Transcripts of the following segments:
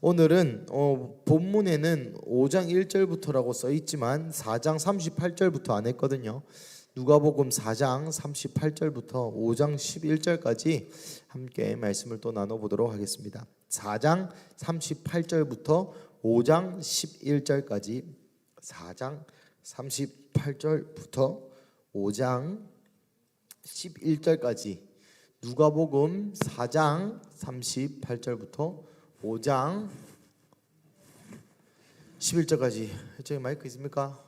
오늘은 본문에는 5장 1절부터라고 써 있지만 4장 38절부터 안 했거든요. 누가복음 4장 38절부터 5장 11절까지 함께 말씀을 또 나눠보도록 하겠습니다. 4장 38절부터 5장 11절까지 4장 38절부터 5장 11절까지 누가복음 4장 38절부터 5장 11절까지. 저기 마이크 있습니까?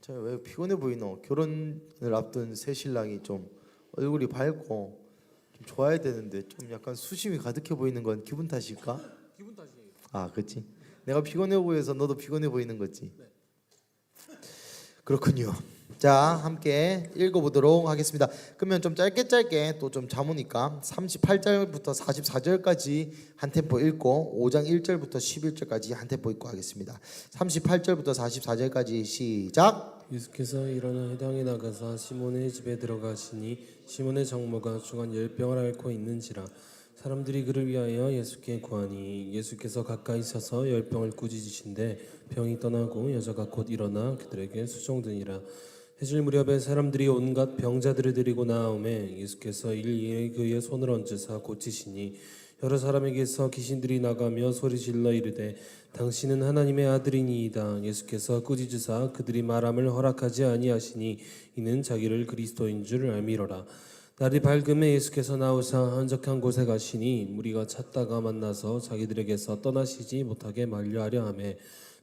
저 왜 피곤해 보이노? 결혼을 앞둔 새 신랑이 좀 얼굴이 밝고 좀 좋아야 되는데 좀 약간 수심이 가득해 보이는 건 기분 탓일까? 기분 탓이에요. 아, 그렇지. 내가 피곤해 보여서 너도 피곤해 보이는 거지. 네. 그렇군요. 자, 함께 읽어보도록 하겠습니다. 그러면 좀 짧게 또 좀 자무니까 38절부터 44절까지 한 템포 읽고 5장 1절부터 11절까지 한 템포 읽고 하겠습니다. 38절부터 44절까지 시작. 예수께서 일어나 회당에 나가사 시몬의 집에 들어가시니 시몬의 장모가 중한 열병을 앓고 있는지라 사람들이 그를 위하여 예수께 구하니 예수께서 가까이 서서 열병을 꾸짖으신데 병이 떠나고 여자가 곧 일어나 그들에게 수종드니라. 해질 무렵에 사람들이 온갖 병자들을 데리고 나오매 예수께서 일일이 그의 손을 얹으사 고치시니 여러 사람에게서 귀신들이 나가며 소리질러 이르되 당신은 하나님의 아들이니이다. 예수께서 꾸짖으사 그들이 말함을 허락하지 아니하시니 이는 자기를 그리스도인 줄 알미러라. 날이 밝음에 예수께서 나오사 한적한 곳에 가시니 무리가 찾다가 만나서 자기들에게서 떠나시지 못하게 만류하려 하매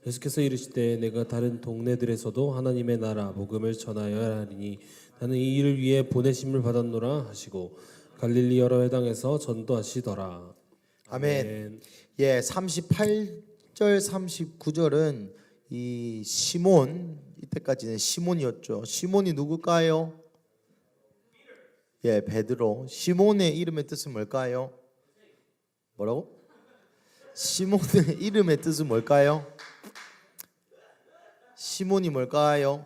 예수께서 이르시되 내가 다른 동네들에서도 하나님의 나라 복음을 전하여야 하리니 나는 이 일을 위해 보내심을 받았노라 하시고 갈릴리 여러 회당에서 전도하시더라. 아멘. 예, 38절 39절은 이 시몬, 이때까지는 시몬이었죠. 시몬이 누굴까요? 예, 베드로. 시몬의 이름의 뜻은 뭘까요? 뭐라고? 시몬의 이름의 뜻은 뭘까요? 시몬이 뭘까요?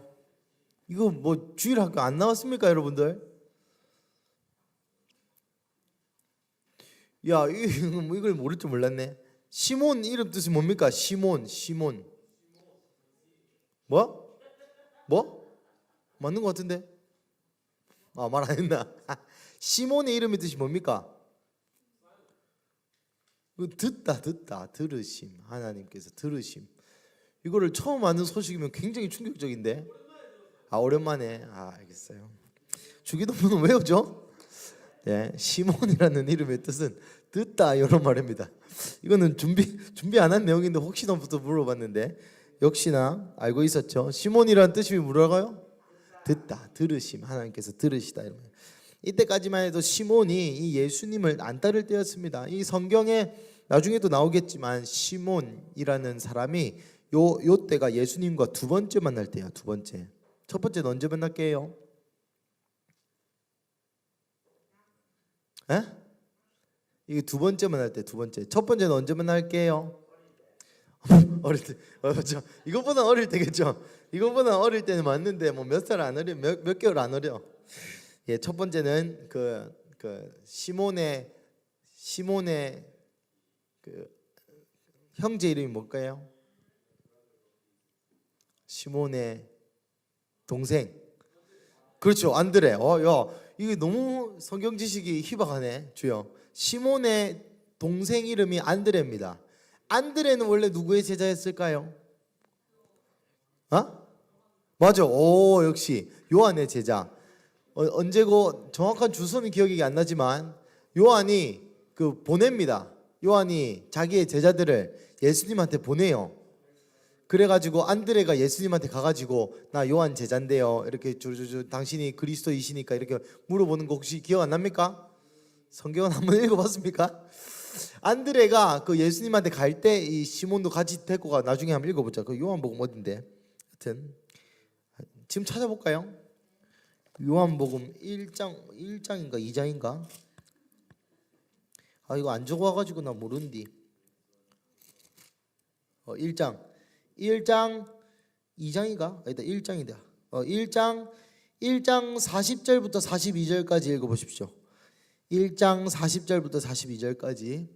이거 뭐 주일학교 안 나왔습니까, 여러분들? 야, 이걸 모를 줄 몰랐네. 시몬 이름 뜻이 뭡니까? 시몬. 뭐? 맞는 것 같은데? 아, 말 안 했나? 시몬의 이름의 뜻이 뭡니까? 듣다, 들으심. 하나님께서 들으심. 이거를 처음 아는 소식이면 굉장히 충격적인데. 아, 오랜만에. 아, 알겠어요. 주기도문은 외우죠? 네, 시몬이라는 이름의 뜻은 듣다 이런 말입니다. 이거는 준비 안 한 내용인데 혹시나부터 물어봤는데 역시나 알고 있었죠. 시몬이라는 뜻이 뭐라고요? 듣다, 들으심. 하나님께서 들으시다 이런 말. 이때까지만 해도 시몬이 이 예수님을 안 따를 때였습니다. 이 성경에 나중에도 나오겠지만 시몬이라는 사람이 요 때가 예수님과 두 번째 만날 때야. 두 번째. 첫 번째는 언제 만날게요? 에? 이게 두 번째 만날 때 두 번째. 첫 번째는 언제 만날게요? 어릴 때. 이거보다 어릴 때겠죠. 이거보다 어릴 때는 맞는데 뭐 몇 살 안 어려, 몇 개월 안 어려. 예, 첫 번째는 그 시몬의 그 형제 이름이 뭘까요? 시몬의 동생. 그렇죠, 안드레. 야, 이게 너무 성경 지식이 희박하네, 주여. 시몬의 동생 이름이 안드레입니다. 안드레는 원래 누구의 제자였을까요? 맞아. 오, 역시 요한의 제자. 언제고 정확한 주소는 기억이 안 나지만 요한이 보냅니다. 요한이 자기의 제자들을 예수님한테 보내요. 그래가지고 안드레가 예수님한테 가가지고 나 요한 제자인데요. 이렇게 당신이 그리스도이시니까 이렇게 물어보는 거 혹시 기억 안 납니까? 성경은 한번 읽어봤습니까? 안드레가 그 예수님한테 갈 때 이 시몬도 같이 데리고 가. 나중에 한번 읽어보자. 그 요한복음 어딘데? 하여튼 지금 찾아볼까요? 요한복음 1장인가 2장인가? 아, 이거 안 적어와가지고 나 모르는디. 1장 2장인가? 아니다, 1장이다. 1장 40절부터 42절까지 읽어보십시오. 1장 40절부터 42절까지.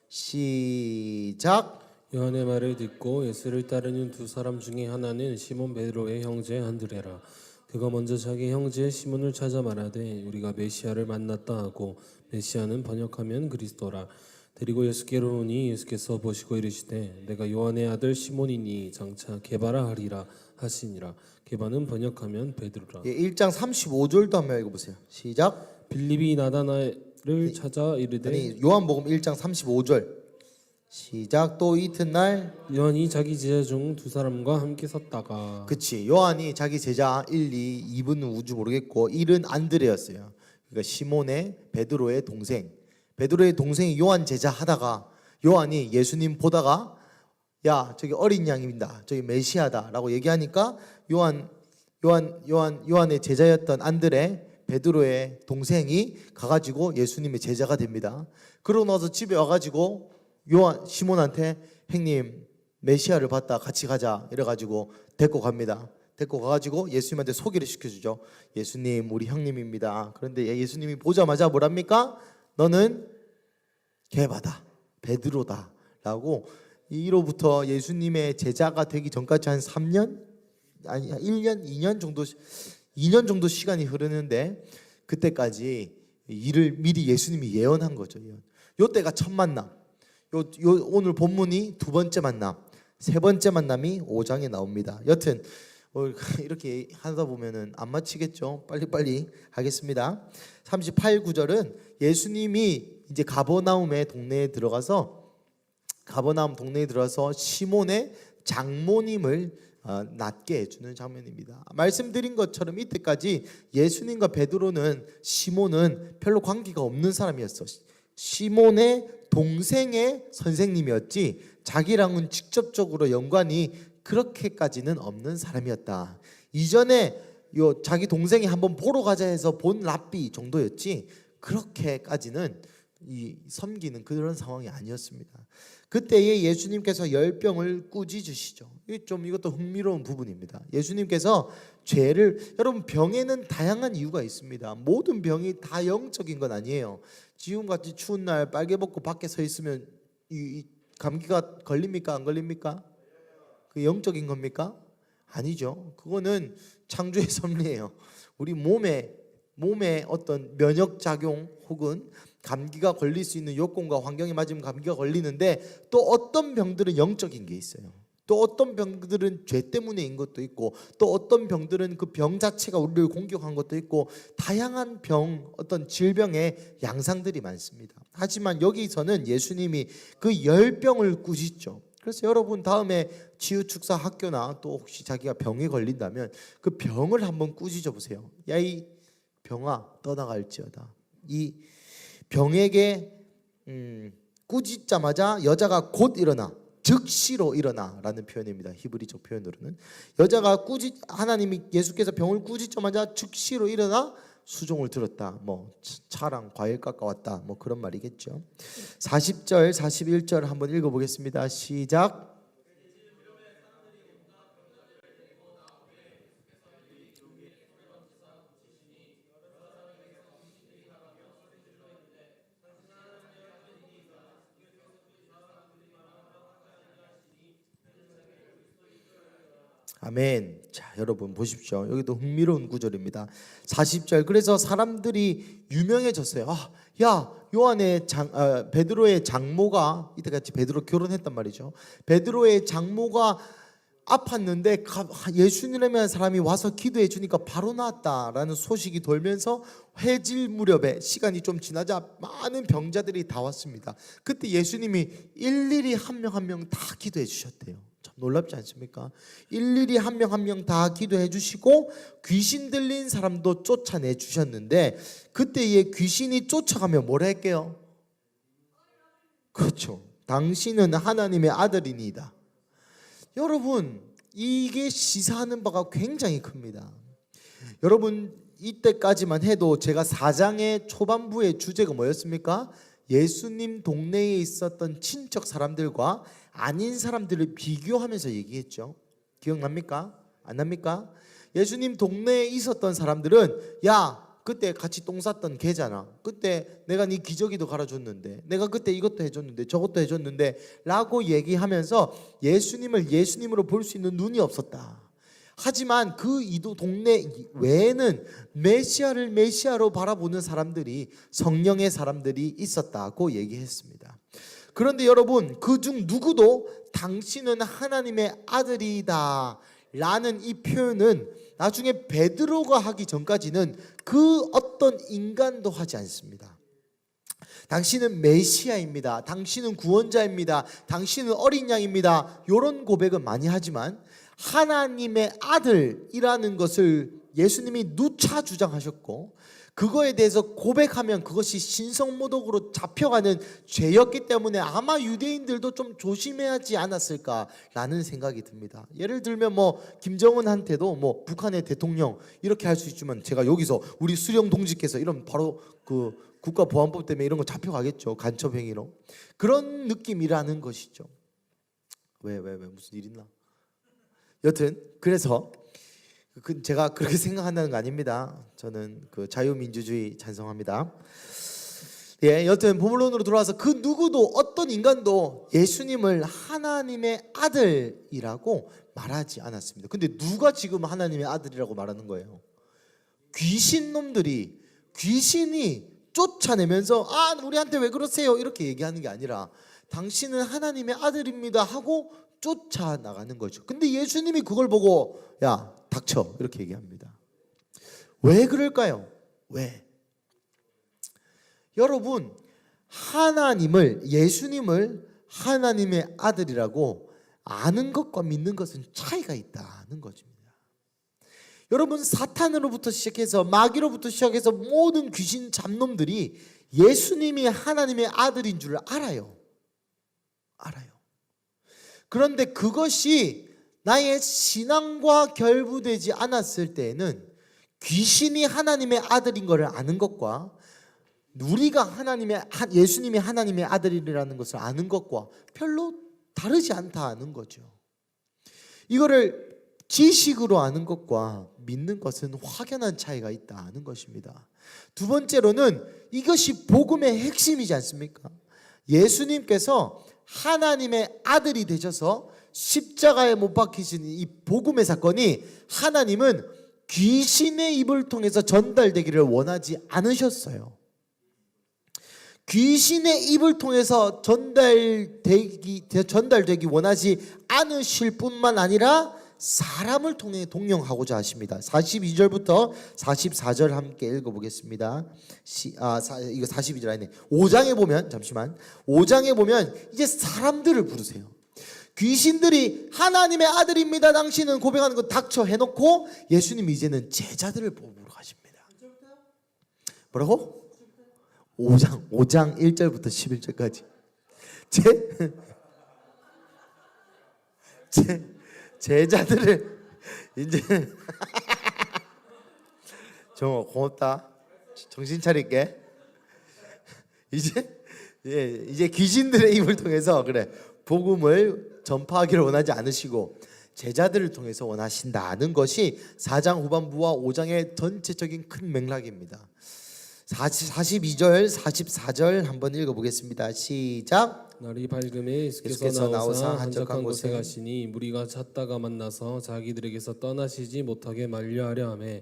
시작. 요한의 말을 듣고 예수를 따르는 두 사람 중에 하나는 시몬 베드로의 형제 안드레라. 그가 먼저 자기 형제 시몬을 찾아 말하되 우리가 메시아를 만났다 하고, 메시아는 번역하면 그리스도라. 데리고 예수께로 오니 예수께서 보시고 이르시되 내가 요한의 아들 시몬이니 장차 게바라 하리라 하시니라. 게바는 번역하면 베드로라. 1장 35절도 한번 읽어보세요. 시작. 빌립이 나다나엘을 찾아 이르되, 아니 요한복음 1장 35절 시작. 또 이튿날 요한이 자기 제자 중 두 사람과 함께 섰다가. 그치, 요한이 자기 제자 1, 2, 2분은 우주 모르겠고 1은 안드레였어요. 그러니까 시몬의 베드로의 동생. 베드로의 동생이 요한 제자 하다가 요한이 예수님 보다가 야 저기 어린 양입니다, 저기 메시아다라고 얘기하니까 요한의 제자였던 안드레, 베드로의 동생이 가가지고 예수님의 제자가 됩니다. 그러고 나서 집에 와가지고 요한 시몬한테 형님 메시아를 봤다, 같이 가자 이래가지고 데리고 갑니다. 데리고 가가지고 예수님한테 소개를 시켜주죠. 예수님 우리 형님입니다. 그런데 예수님이 보자마자 뭐랍니까? 너는 게바다, 베드로다 라고. 이로부터 예수님의 제자가 되기 전까지 한 3년? 아니 1년? 2년 정도 시간이 흐르는데 그때까지 이를 미리 예수님이 예언한 거죠. 요 때가 첫 만남. 오늘 본문이 두 번째 만남. 세 번째 만남이 5장에 나옵니다. 여튼 이렇게 하다 보면은 안 마치겠죠. 빨리빨리 하겠습니다. 38구절은 예수님이 이제 가버나움 동네에 들어가서 시몬의 장모님을 낫게 해주는 장면입니다. 말씀드린 것처럼 이때까지 예수님과 베드로는 시몬은 별로 관계가 없는 사람이었어. 시몬의 동생의 선생님이었지 자기랑은 직접적으로 연관이 그렇게까지는 없는 사람이었다. 이전에 자기 동생이 한번 보러 가자 해서 본 랍비 정도였지 그렇게까지는 섬기는 그런 상황이 아니었습니다. 그때에 예수님께서 열병을 꾸짖으시죠. 이것도 흥미로운 부분입니다. 예수님께서 여러분 병에는 다양한 이유가 있습니다. 모든 병이 다 영적인 건 아니에요. 지금같이 추운 날 빨개 벗고 밖에 서 있으면 이 감기가 걸립니까? 안 걸립니까? 그 영적인 겁니까? 아니죠. 그거는 창조의 섭리예요. 우리 몸에 어떤 면역 작용 혹은 감기가 걸릴 수 있는 요건과 환경에 맞으면 감기가 걸리는데, 또 어떤 병들은 영적인 게 있어요. 또 어떤 병들은 죄 때문에인 것도 있고, 또 어떤 병들은 그 병 자체가 우리를 공격한 것도 있고, 다양한 어떤 질병의 양상들이 많습니다. 하지만 여기서는 예수님이 그 열병을 꾸짖죠. 그래서 여러분 다음에 치유축사 학교나 또 혹시 자기가 병에 걸린다면 그 병을 한번 꾸짖어 보세요. 야 이 병아 떠나갈지어다. 이 병에게 꾸짖자마자 여자가 곧 일어나, 즉시로 일어나라는 표현입니다. 히브리적 표현으로는 여자가 하나님이 예수께서 병을 꾸짖자마자 즉시로 일어나 수종을 들었다. 차랑 과일 깎아왔다. 그런 말이겠죠. 40절, 41절 한번 읽어보겠습니다. 시작. 아멘. 자, 여러분 보십시오. 여기도 흥미로운 구절입니다. 40절. 그래서 사람들이 유명해졌어요. 베드로의 장모가, 이때같이 베드로 결혼했단 말이죠. 베드로의 장모가 아팠는데 예수님이라는 사람이 와서 기도해 주니까 바로 나았다라는 소식이 돌면서 회질 무렵에 시간이 좀 지나자 많은 병자들이 다 왔습니다. 그때 예수님이 일일이 한 명 한 명 다 기도해 주셨대요. 참 놀랍지 않습니까? 일일이 한 명 한 명 다 기도해 주시고 귀신 들린 사람도 쫓아내 주셨는데, 그때에 귀신이 쫓아가면 뭐라 할게요? 그렇죠. 당신은 하나님의 아들이니이다. 여러분 이게 시사하는 바가 굉장히 큽니다. 여러분 이때까지만 해도 제가 4장의 초반부의 주제가 뭐였습니까? 예수님 동네에 있었던 친척 사람들과 아닌 사람들을 비교하면서 얘기했죠. 기억납니까? 안 납니까? 예수님 동네에 있었던 사람들은 야 그때 같이 똥 쌌던 걔잖아. 그때 내가 네 기저귀도 갈아줬는데, 내가 그때 이것도 해줬는데 저것도 해줬는데 라고 얘기하면서 예수님을 예수님으로 볼 수 있는 눈이 없었다. 하지만 그 이도 동네 외에는 메시아를 메시아로 바라보는 사람들이, 성령의 사람들이 있었다고 얘기했습니다. 그런데 여러분, 그중 누구도 당신은 하나님의 아들이다 라는 이 표현은 나중에 베드로가 하기 전까지는 그 어떤 인간도 하지 않습니다. 당신은 메시아입니다. 당신은 구원자입니다. 당신은 어린 양입니다. 이런 고백은 많이 하지만 하나님의 아들이라는 것을 예수님이 누차 주장하셨고, 그거에 대해서 고백하면 그것이 신성모독으로 잡혀가는 죄였기 때문에 아마 유대인들도 좀 조심해야지 않았을까라는 생각이 듭니다. 예를 들면 뭐 김정은한테도 뭐 북한의 대통령 이렇게 할 수 있지만, 제가 여기서 우리 수령 동지께서 이러면 바로 그 국가보안법 때문에 이런 거 잡혀가겠죠. 간첩행위로. 그런 느낌이라는 것이죠. 왜 무슨 일 있나? 여튼 그래서 제가 그렇게 생각한다는 거 아닙니다. 저는 그 자유민주주의 찬성합니다. 예, 여튼 본론으로 돌아와서 그 누구도, 어떤 인간도 예수님을 하나님의 아들이라고 말하지 않았습니다. 근데 누가 지금 하나님의 아들이라고 말하는 거예요? 귀신놈들이, 귀신이 쫓아내면서 우리한테 왜 그러세요? 이렇게 얘기하는 게 아니라 당신은 하나님의 아들입니다 하고 쫓아나가는 거죠. 근데 예수님이 그걸 보고 야, 닥쳐 이렇게 얘기합니다. 왜 그럴까요? 왜? 여러분, 예수님을 하나님의 아들이라고 아는 것과 믿는 것은 차이가 있다는 것입니다. 여러분, 사탄으로부터 시작해서 마귀로부터 시작해서 모든 귀신 잡놈들이 예수님이 하나님의 아들인 줄 알아요. 그런데 그것이 나의 신앙과 결부되지 않았을 때에는 귀신이 하나님의 아들인 것을 아는 것과 우리가 예수님이 하나님의 아들이라는 것을 아는 것과 별로 다르지 않다는 거죠. 이거를 지식으로 아는 것과 믿는 것은 확연한 차이가 있다는 것입니다. 두 번째로는 이것이 복음의 핵심이지 않습니까? 예수님께서 하나님의 아들이 되셔서 십자가에 못 박히신 이 복음의 사건이 하나님은 귀신의 입을 통해서 전달되기를 원하지 않으셨어요. 귀신의 입을 통해서 전달되기 원하지 않으실 뿐만 아니라 사람을 통해 동용하고자 하십니다. 42절부터 44절 함께 읽어보겠습니다. 이거 42절 아니네. 5장에 보면, 잠시만, 5장에 보면 이제 사람들을 부르세요. 귀신들이 하나님의 아들입니다 당신은 고백하는 거 닥쳐 해놓고 예수님이 이제는 제자들을 뽑으러 가십니다. 뭐라고? 5장 1절부터 11절까지 제자들을 이제 정호 고맙다. 정신 차릴게. 이제 귀신들의 입을 통해서 그래 복음을 전파하기를 원하지 않으시고 제자들을 통해서 원하신다는 것이 4장 후반부와 5장의 전체적인 큰 맥락입니다. 42절 44절 한번 읽어보겠습니다. 시작. 날이 밝음에 예수께서 나오사 한적한 곳에 가시니 무리가 찾다가 만나서 자기들에게서 떠나시지 못하게 만류하려 하매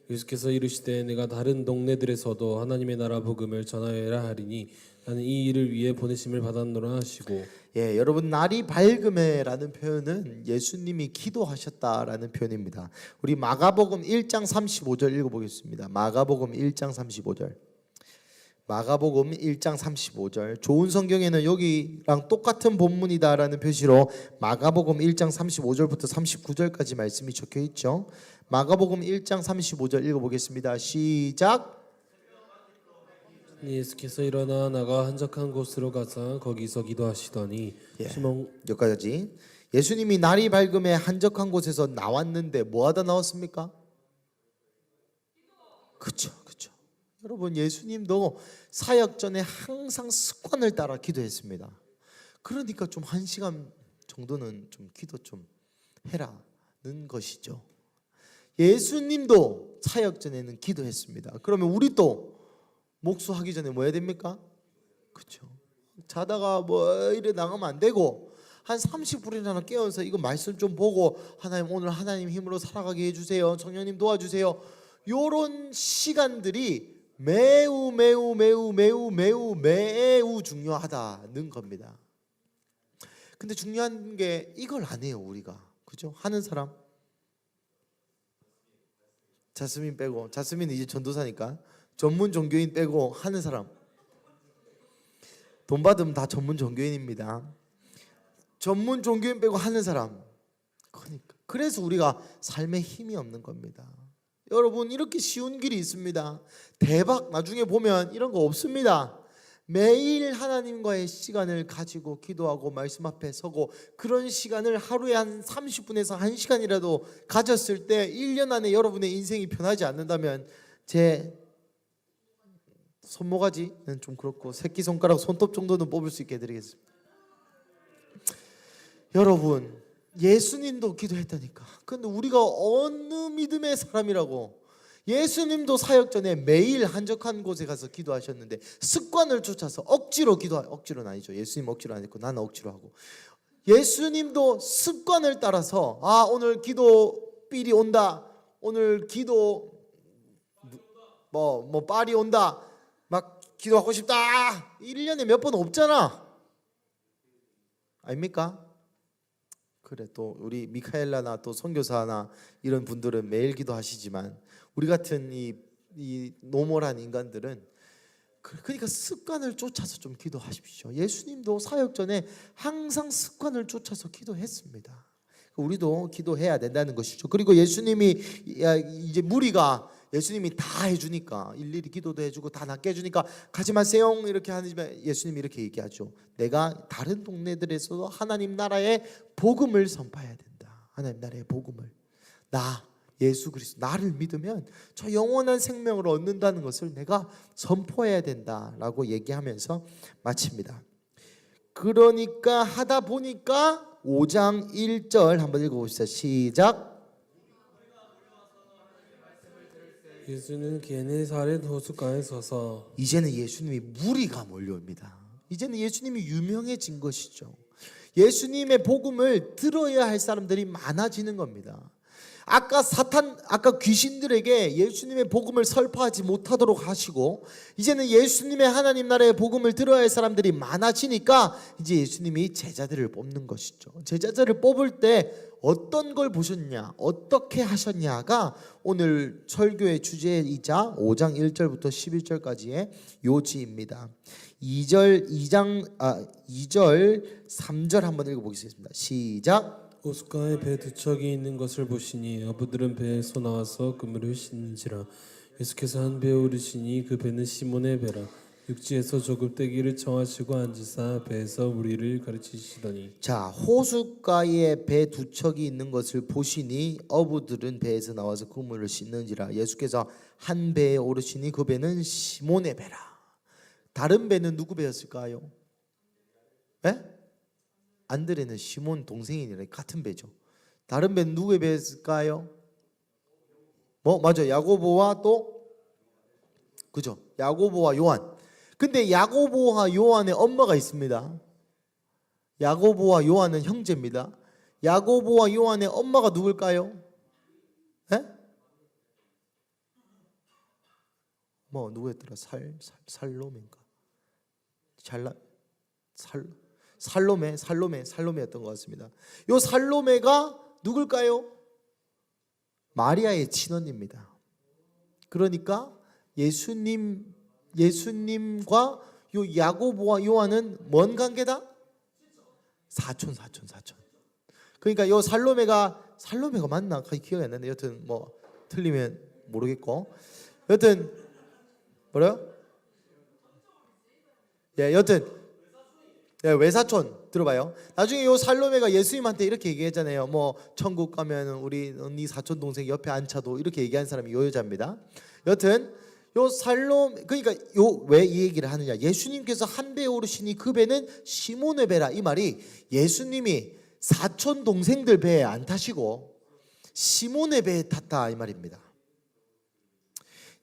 예수께서 이르시되 내가 다른 동네들에서도 하나님의 나라 복음을 전하여라 하리니 나는 이 일을 위해 보내심을 받았노라 하시고. 예, 여러분, 날이 밝음에라는 표현은 예수님이 기도하셨다라는 표현입니다. 우리 마가복음 1장 35절 읽어보겠습니다. 마가복음 1장 35절. 마가복음 1장 35절. 좋은 성경에는 여기랑 똑같은 본문이다라는 표시로 마가복음 1장 35절부터 39절까지 말씀이 적혀 있죠. 마가복음 1장 35절 읽어보겠습니다. 시작. 예수께서 일어나 나가 한적한 곳으로 가서 거기서 기도하시더니 시몬. 여기까지. 예수님이 날이 밝음에 한적한 곳에서 나왔는데 뭐하다 나왔습니까? 그렇죠. 여러분, 예수님도 사역 전에 항상 습관을 따라 기도했습니다. 그러니까 좀 1시간 정도는 좀 기도 좀 해라는 것이죠. 예수님도 사역 전에는 기도했습니다. 그러면 우리 또 목수하기 전에 뭐 해야 됩니까? 그렇죠. 자다가 뭐 이래 나가면 안 되고 한 30분이나 깨어서 이거 말씀 좀 보고 하나님 오늘 하나님 힘으로 살아가게 해주세요. 청년님 도와주세요. 요런 시간들이 매우 중요하다는 겁니다. 근데 중요한 게 이걸 안 해요 우리가. 그죠? 하는 사람? 자스민 빼고. 자스민은 이제 전도사니까. 전문 종교인 빼고 하는 사람. 돈 받으면 다 전문 종교인입니다. 전문 종교인 빼고 하는 사람. 그러니까 그래서 우리가 삶에 힘이 없는 겁니다. 여러분 이렇게 쉬운 길이 있습니다. 대박 나중에 보면 이런 거 없습니다. 매일 하나님과의 시간을 가지고 기도하고 말씀 앞에 서고 그런 시간을 하루에 한 30분에서 1시간이라도 가졌을 때 1년 안에 여러분의 인생이 변하지 않는다면 제 손모가지는 좀 그렇고 새끼손가락 손톱 정도는 뽑을 수 있게 해드리겠습니다. 여러분 예수님도 기도했다니까. 근데 우리가 어느 믿음의 사람이라고. 예수님도 사역 전에 매일 한적한 곳에 가서 기도하셨는데 습관을 쫓아서 억지로 억지로는 아니죠. 예수님 억지로 안 했고 나는 억지로 하고. 예수님도 습관을 따라서 오늘 기도 삘이 온다. 오늘 기도 뭐 빨이 온다. 막 기도하고 싶다. 1년에 몇 번 없잖아. 아닙니까? 그래 또 우리 미카엘라나 또 선교사나 이런 분들은 매일 기도하시지만 우리 같은 이 노멀한 인간들은 그러니까 습관을 쫓아서 좀 기도하십시오. 예수님도 사역 전에 항상 습관을 쫓아서 기도했습니다. 우리도 기도해야 된다는 것이죠. 그리고 예수님이 이제 무리가 예수님이 다 해주니까 일일이 기도도 해주고 다 낫게 해주니까 가지 마세요 이렇게 하지만 예수님이 이렇게 얘기하죠. 내가 다른 동네들에서도 하나님 나라의 복음을 선포해야 된다. 하나님 나라의 복음을. 나 예수 그리스도 나를 믿으면 저 영원한 생명을 얻는다는 것을 내가 선포해야 된다라고 얘기하면서 마칩니다. 그러니까 하다 보니까 5장 1절 한번 읽어봅시다. 시작. 예수는 게네사렛 호숫가에 서서 이제는 예수님이 무리가 몰려옵니다. 이제는 예수님이 유명해진 것이죠. 예수님의 복음을 들어야 할 사람들이 많아지는 겁니다. 아까 귀신들에게 예수님의 복음을 설파하지 못하도록 하시고 이제는 예수님의 하나님 나라의 복음을 들어야 할 사람들이 많아지니까 이제 예수님이 제자들을 뽑는 것이죠. 제자들을 뽑을 때 어떤 걸 보셨냐, 어떻게 하셨냐가 오늘 설교의 주제이자 5장 1절부터 11절까지의 요지입니다. 2절 3절 한번 읽어보겠습니다. 시작. 호숫가에 배 두 척이 있는 것을 보시니 어부들은 배에서 나와서 그물을 씻는지라. 예수께서 한 배에 오르시니 그 배는 시몬의 배라. 육지에서 조급되기를 청하시고 앉으사 배에서 우리를 가르치시더니. 자, 호숫가에 배 두 척이 있는 것을 보시니 어부들은 배에서 나와서 그물을 씻는지라. 예수께서 한 배에 오르시니 그 배는 시몬의 배라. 다른 배는 누구 배였을까요? 예? 안드레는 시몬 동생이니라 같은 배죠. 다른 배는 누구의 배였을까요? 맞아. 야고보와 또 그죠? 야고보와 요한. 근데 야고보와 요한의 엄마가 있습니다. 야고보와 요한은 형제입니다. 야고보와 요한의 엄마가 누굴까요? 에? 누구였더라? 살로메인가? 살로메였던 것 같습니다. 요 살로메가 누굴까요? 마리아의 친언니입니다. 그러니까 예수님과 요 야고보와 요한은 뭔 관계다? 사촌. 그러니까 요 살로메가 맞나? 기억이 안 나는데 여튼 틀리면 모르겠고 여튼 뭐래요? 여튼 외사촌 들어봐요. 나중에 요 살로메가 예수님한테 이렇게 얘기했잖아요. 천국 가면 우리 언니 사촌 동생 옆에 앉혀도 이렇게 얘기한 사람이 요 여자입니다. 여튼 요 살로메 그러니까 왜 이 얘기를 하느냐? 예수님께서 한 배에 오르시니 그 배는 시몬의 배라. 이 말이 예수님이 사촌 동생들 배에 안 타시고 시몬의 배에 탔다 이 말입니다.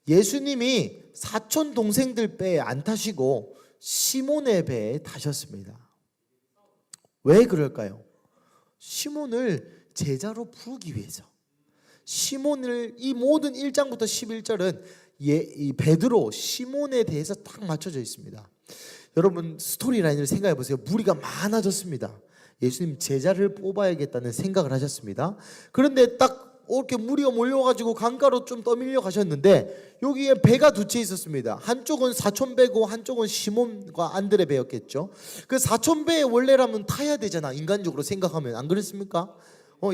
예수님이 사촌 동생들 배에 안 타시고 시몬의 배에 타셨습니다. 왜 그럴까요? 시몬을 제자로 부르기 위해서. 시몬을 이 모든 1장부터 11절은 이 베드로 시몬에 대해서 딱 맞춰져 있습니다. 여러분 스토리라인을 생각해 보세요. 무리가 많아졌습니다. 예수님 제자를 뽑아야겠다는 생각을 하셨습니다. 그런데 딱 이렇게 무리가 몰려가지고 강가로 좀 떠밀려 가셨는데 여기에 배가 두 채 있었습니다. 한쪽은 사촌 배고 한쪽은 시몬과 안드레 배였겠죠. 그 사촌 배에 원래라면 타야 되잖아. 인간적으로 생각하면 안 그랬습니까?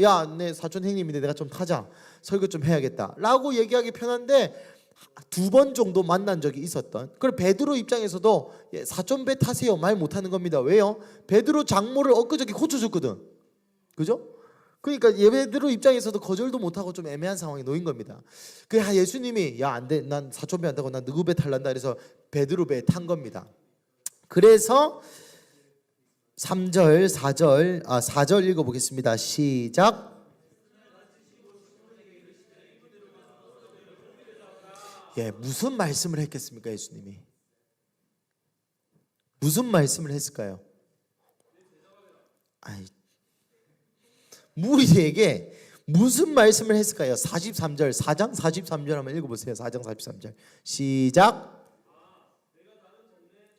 야, 내 사촌 형님인데 내가 좀 타자. 설교 좀 해야겠다. 라고 얘기하기 편한데 두 번 정도 만난 적이 있었던. 그리고 베드로 입장에서도 사촌 배 타세요 말 못하는 겁니다. 왜요? 베드로 장모를 엊그저께 고쳐줬거든. 그죠? 그러니까 베드로 입장에서도 거절도 못하고 좀 애매한 상황에 놓인 겁니다. 그 예수님이 야 안 돼, 난 사촌 배 안 타고 난 누구 배 탈란다. 그래서 베드로 배에 탄 겁니다. 그래서 3절 4절 읽어보겠습니다. 시작. 무슨 말씀을 했겠습니까? 예수님이 무슨 말씀을 했을까요? 무리에게 무슨 말씀을 했을까요? 43절 4장 43절 한번 읽어보세요. 4장 43절 시작.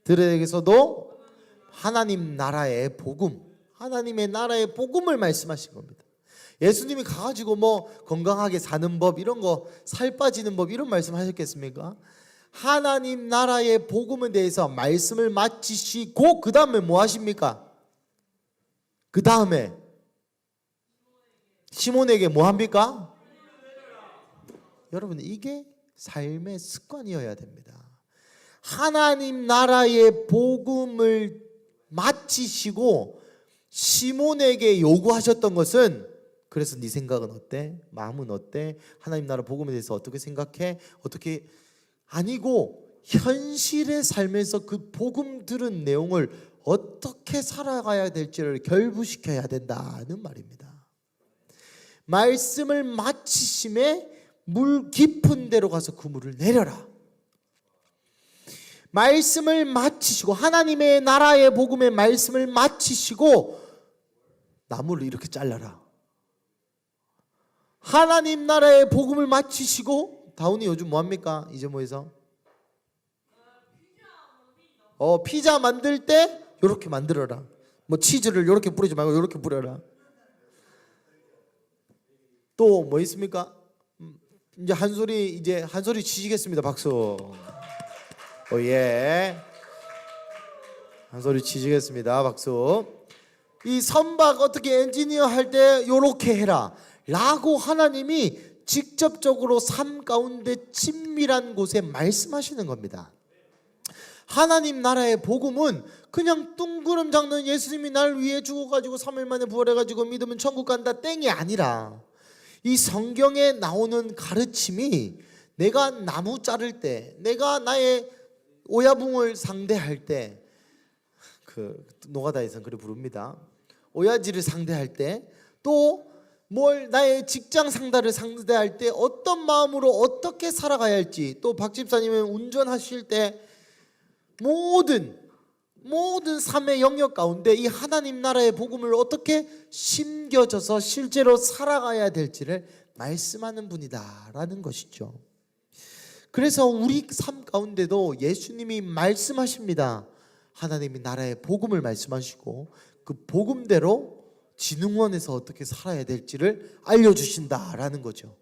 들에게서도 하나님 나라의 복음, 하나님의 나라의 복음을 말씀하신 겁니다. 예수님이 가가지고 뭐 건강하게 사는 법 이런 거, 살 빠지는 법 이런 말씀하셨겠습니까? 하나님 나라의 복음에 대해서 말씀을 마치시고 그 다음에 뭐 하십니까? 그 다음에 시몬에게 뭐 합니까? 여러분 이게 삶의 습관이어야 됩니다. 하나님 나라의 복음을 마치시고 시몬에게 요구하셨던 것은 그래서 네 생각은 어때? 마음은 어때? 하나님 나라 복음에 대해서 어떻게 생각해? 어떻게 아니고 현실의 삶에서 그 복음 들은 내용을 어떻게 살아가야 될지를 결부시켜야 된다는 말입니다. 말씀을 마치심에 물 깊은 데로 가서 그 물을 내려라. 말씀을 마치시고 하나님의 나라의 복음의 말씀을 마치시고 나무를 이렇게 잘라라. 하나님 나라의 복음을 마치시고 다운이 요즘 뭐합니까? 이재모에서 피자 만들 때 이렇게 만들어라. 뭐 치즈를 이렇게 뿌리지 말고 이렇게 뿌려라. 또 뭐 있습니까? 이제 한 소리 치시겠습니다. 박수. 예. 한 소리 치시겠습니다. 박수. 이 선박 어떻게 엔지니어 할 때 요렇게 해라 라고 하나님이 직접적으로 삶 가운데 친밀한 곳에 말씀하시는 겁니다. 하나님 나라의 복음은 그냥 뚱그름 잡는 예수님이 날 위해 죽어가지고 3일 만에 부활해가지고 믿으면 천국 간다 땡이 아니라 이 성경에 나오는 가르침이 내가 나무 자를 때, 내가 나의 오야붕을 상대할 때, 그 노가다에서는 그래 부릅니다. 오야지를 상대할 때, 또 뭘 나의 직장 상사를 상대할 때 어떤 마음으로 어떻게 살아가야 할지, 또 박 집사님은 운전하실 때 모든 삶의 영역 가운데 이 하나님 나라의 복음을 어떻게 심겨져서 실제로 살아가야 될지를 말씀하는 분이다라는 것이죠. 그래서 우리 삶 가운데도 예수님이 말씀하십니다. 하나님이 나라의 복음을 말씀하시고 그 복음대로 진흥원에서 어떻게 살아야 될지를 알려주신다라는 거죠.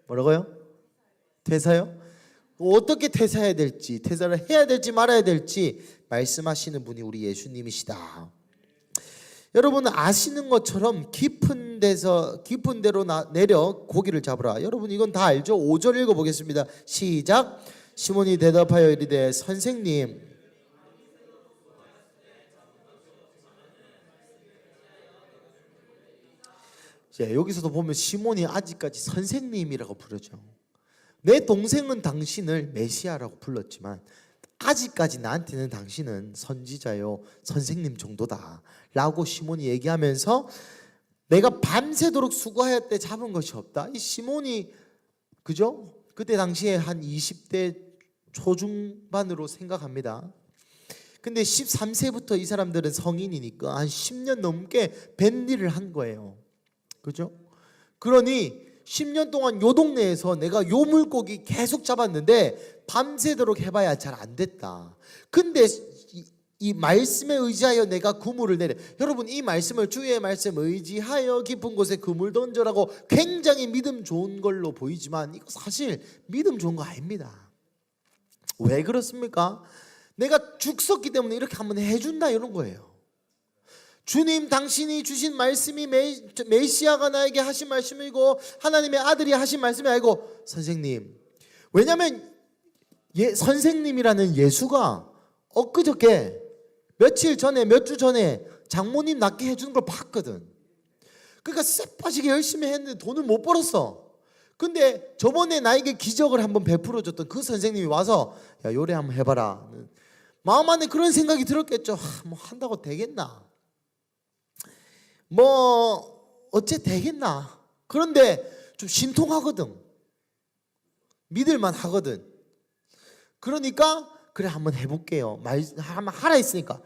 뭐라고요? 퇴사요? 어떻게 퇴사해야 될지, 퇴사를 해야 될지 말아야 될지 말씀하시는 분이 우리 예수님이시다. 여러분 아시는 것처럼 깊은 데로 내려 고기를 잡으라. 여러분 이건 다 알죠? 5절 읽어보겠습니다. 시작. 시몬이 대답하여 이르되 선생님, 여기서도 보면 시몬이 아직까지 선생님이라고 부르죠. 내 동생은 당신을 메시아라고 불렀지만 아직까지 나한테는 당신은 선지자요 선생님 정도다 라고 시몬이 얘기하면서 내가 밤새도록 수고하였대 잡은 것이 없다. 이 시몬이 그죠? 그때 당시에 한 20대 초중반으로 생각합니다. 근데 13세부터 이 사람들은 성인이니까 한 10년 넘게 뱃일을 한 거예요. 그죠? 그러니 10년 동안 요 동네에서 내가 요 물고기 계속 잡았는데 밤새도록 해봐야 잘 안 됐다. 근데 이 말씀에 의지하여 내가 그물을 내려. 여러분, 이 말씀을 주의 말씀 의지하여 깊은 곳에 그물 던져라고 굉장히 믿음 좋은 걸로 보이지만 이거 사실 믿음 좋은 거 아닙니다. 왜 그렇습니까? 내가 죽었기 때문에 이렇게 한번 해준다 이런 거예요. 주님 당신이 주신 말씀이 메시아가 나에게 하신 말씀이고 하나님의 아들이 하신 말씀이 아니고 선생님, 왜냐하면 선생님이라는 예수가 엊그저께 며칠 전에 몇 주 전에 장모님 낫게 해주는 걸 봤거든. 그러니까 쎄빠지게 열심히 했는데 돈을 못 벌었어. 근데 저번에 나에게 기적을 한번 베풀어 줬던 그 선생님이 와서 야 요래 한번 해봐라. 마음 안에 그런 생각이 들었겠죠. 뭐 한다고 되겠나, 뭐 어째 되겠나. 그런데 좀 신통하거든, 믿을만 하거든. 그러니까 그래 한번 해볼게요. 한번 하라 했으니까.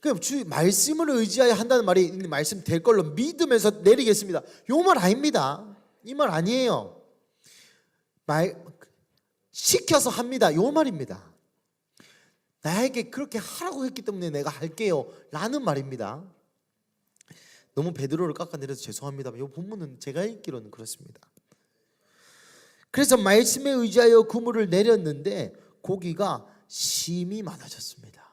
그럼 주 말씀을 의지하여 한다는 말이 말씀 될 걸로 믿으면서 내리겠습니다. 요 말 아닙니다. 이 말 아니에요. 시켜서 합니다. 요 말입니다. 나에게 그렇게 하라고 했기 때문에 내가 할게요 라는 말입니다. 너무 베드로를 깎아내려서 죄송합니다만 이 본문은 제가 읽기로는 그렇습니다. 그래서 말씀에 의지하여 그물을 내렸는데 고기가 심히 많아졌습니다.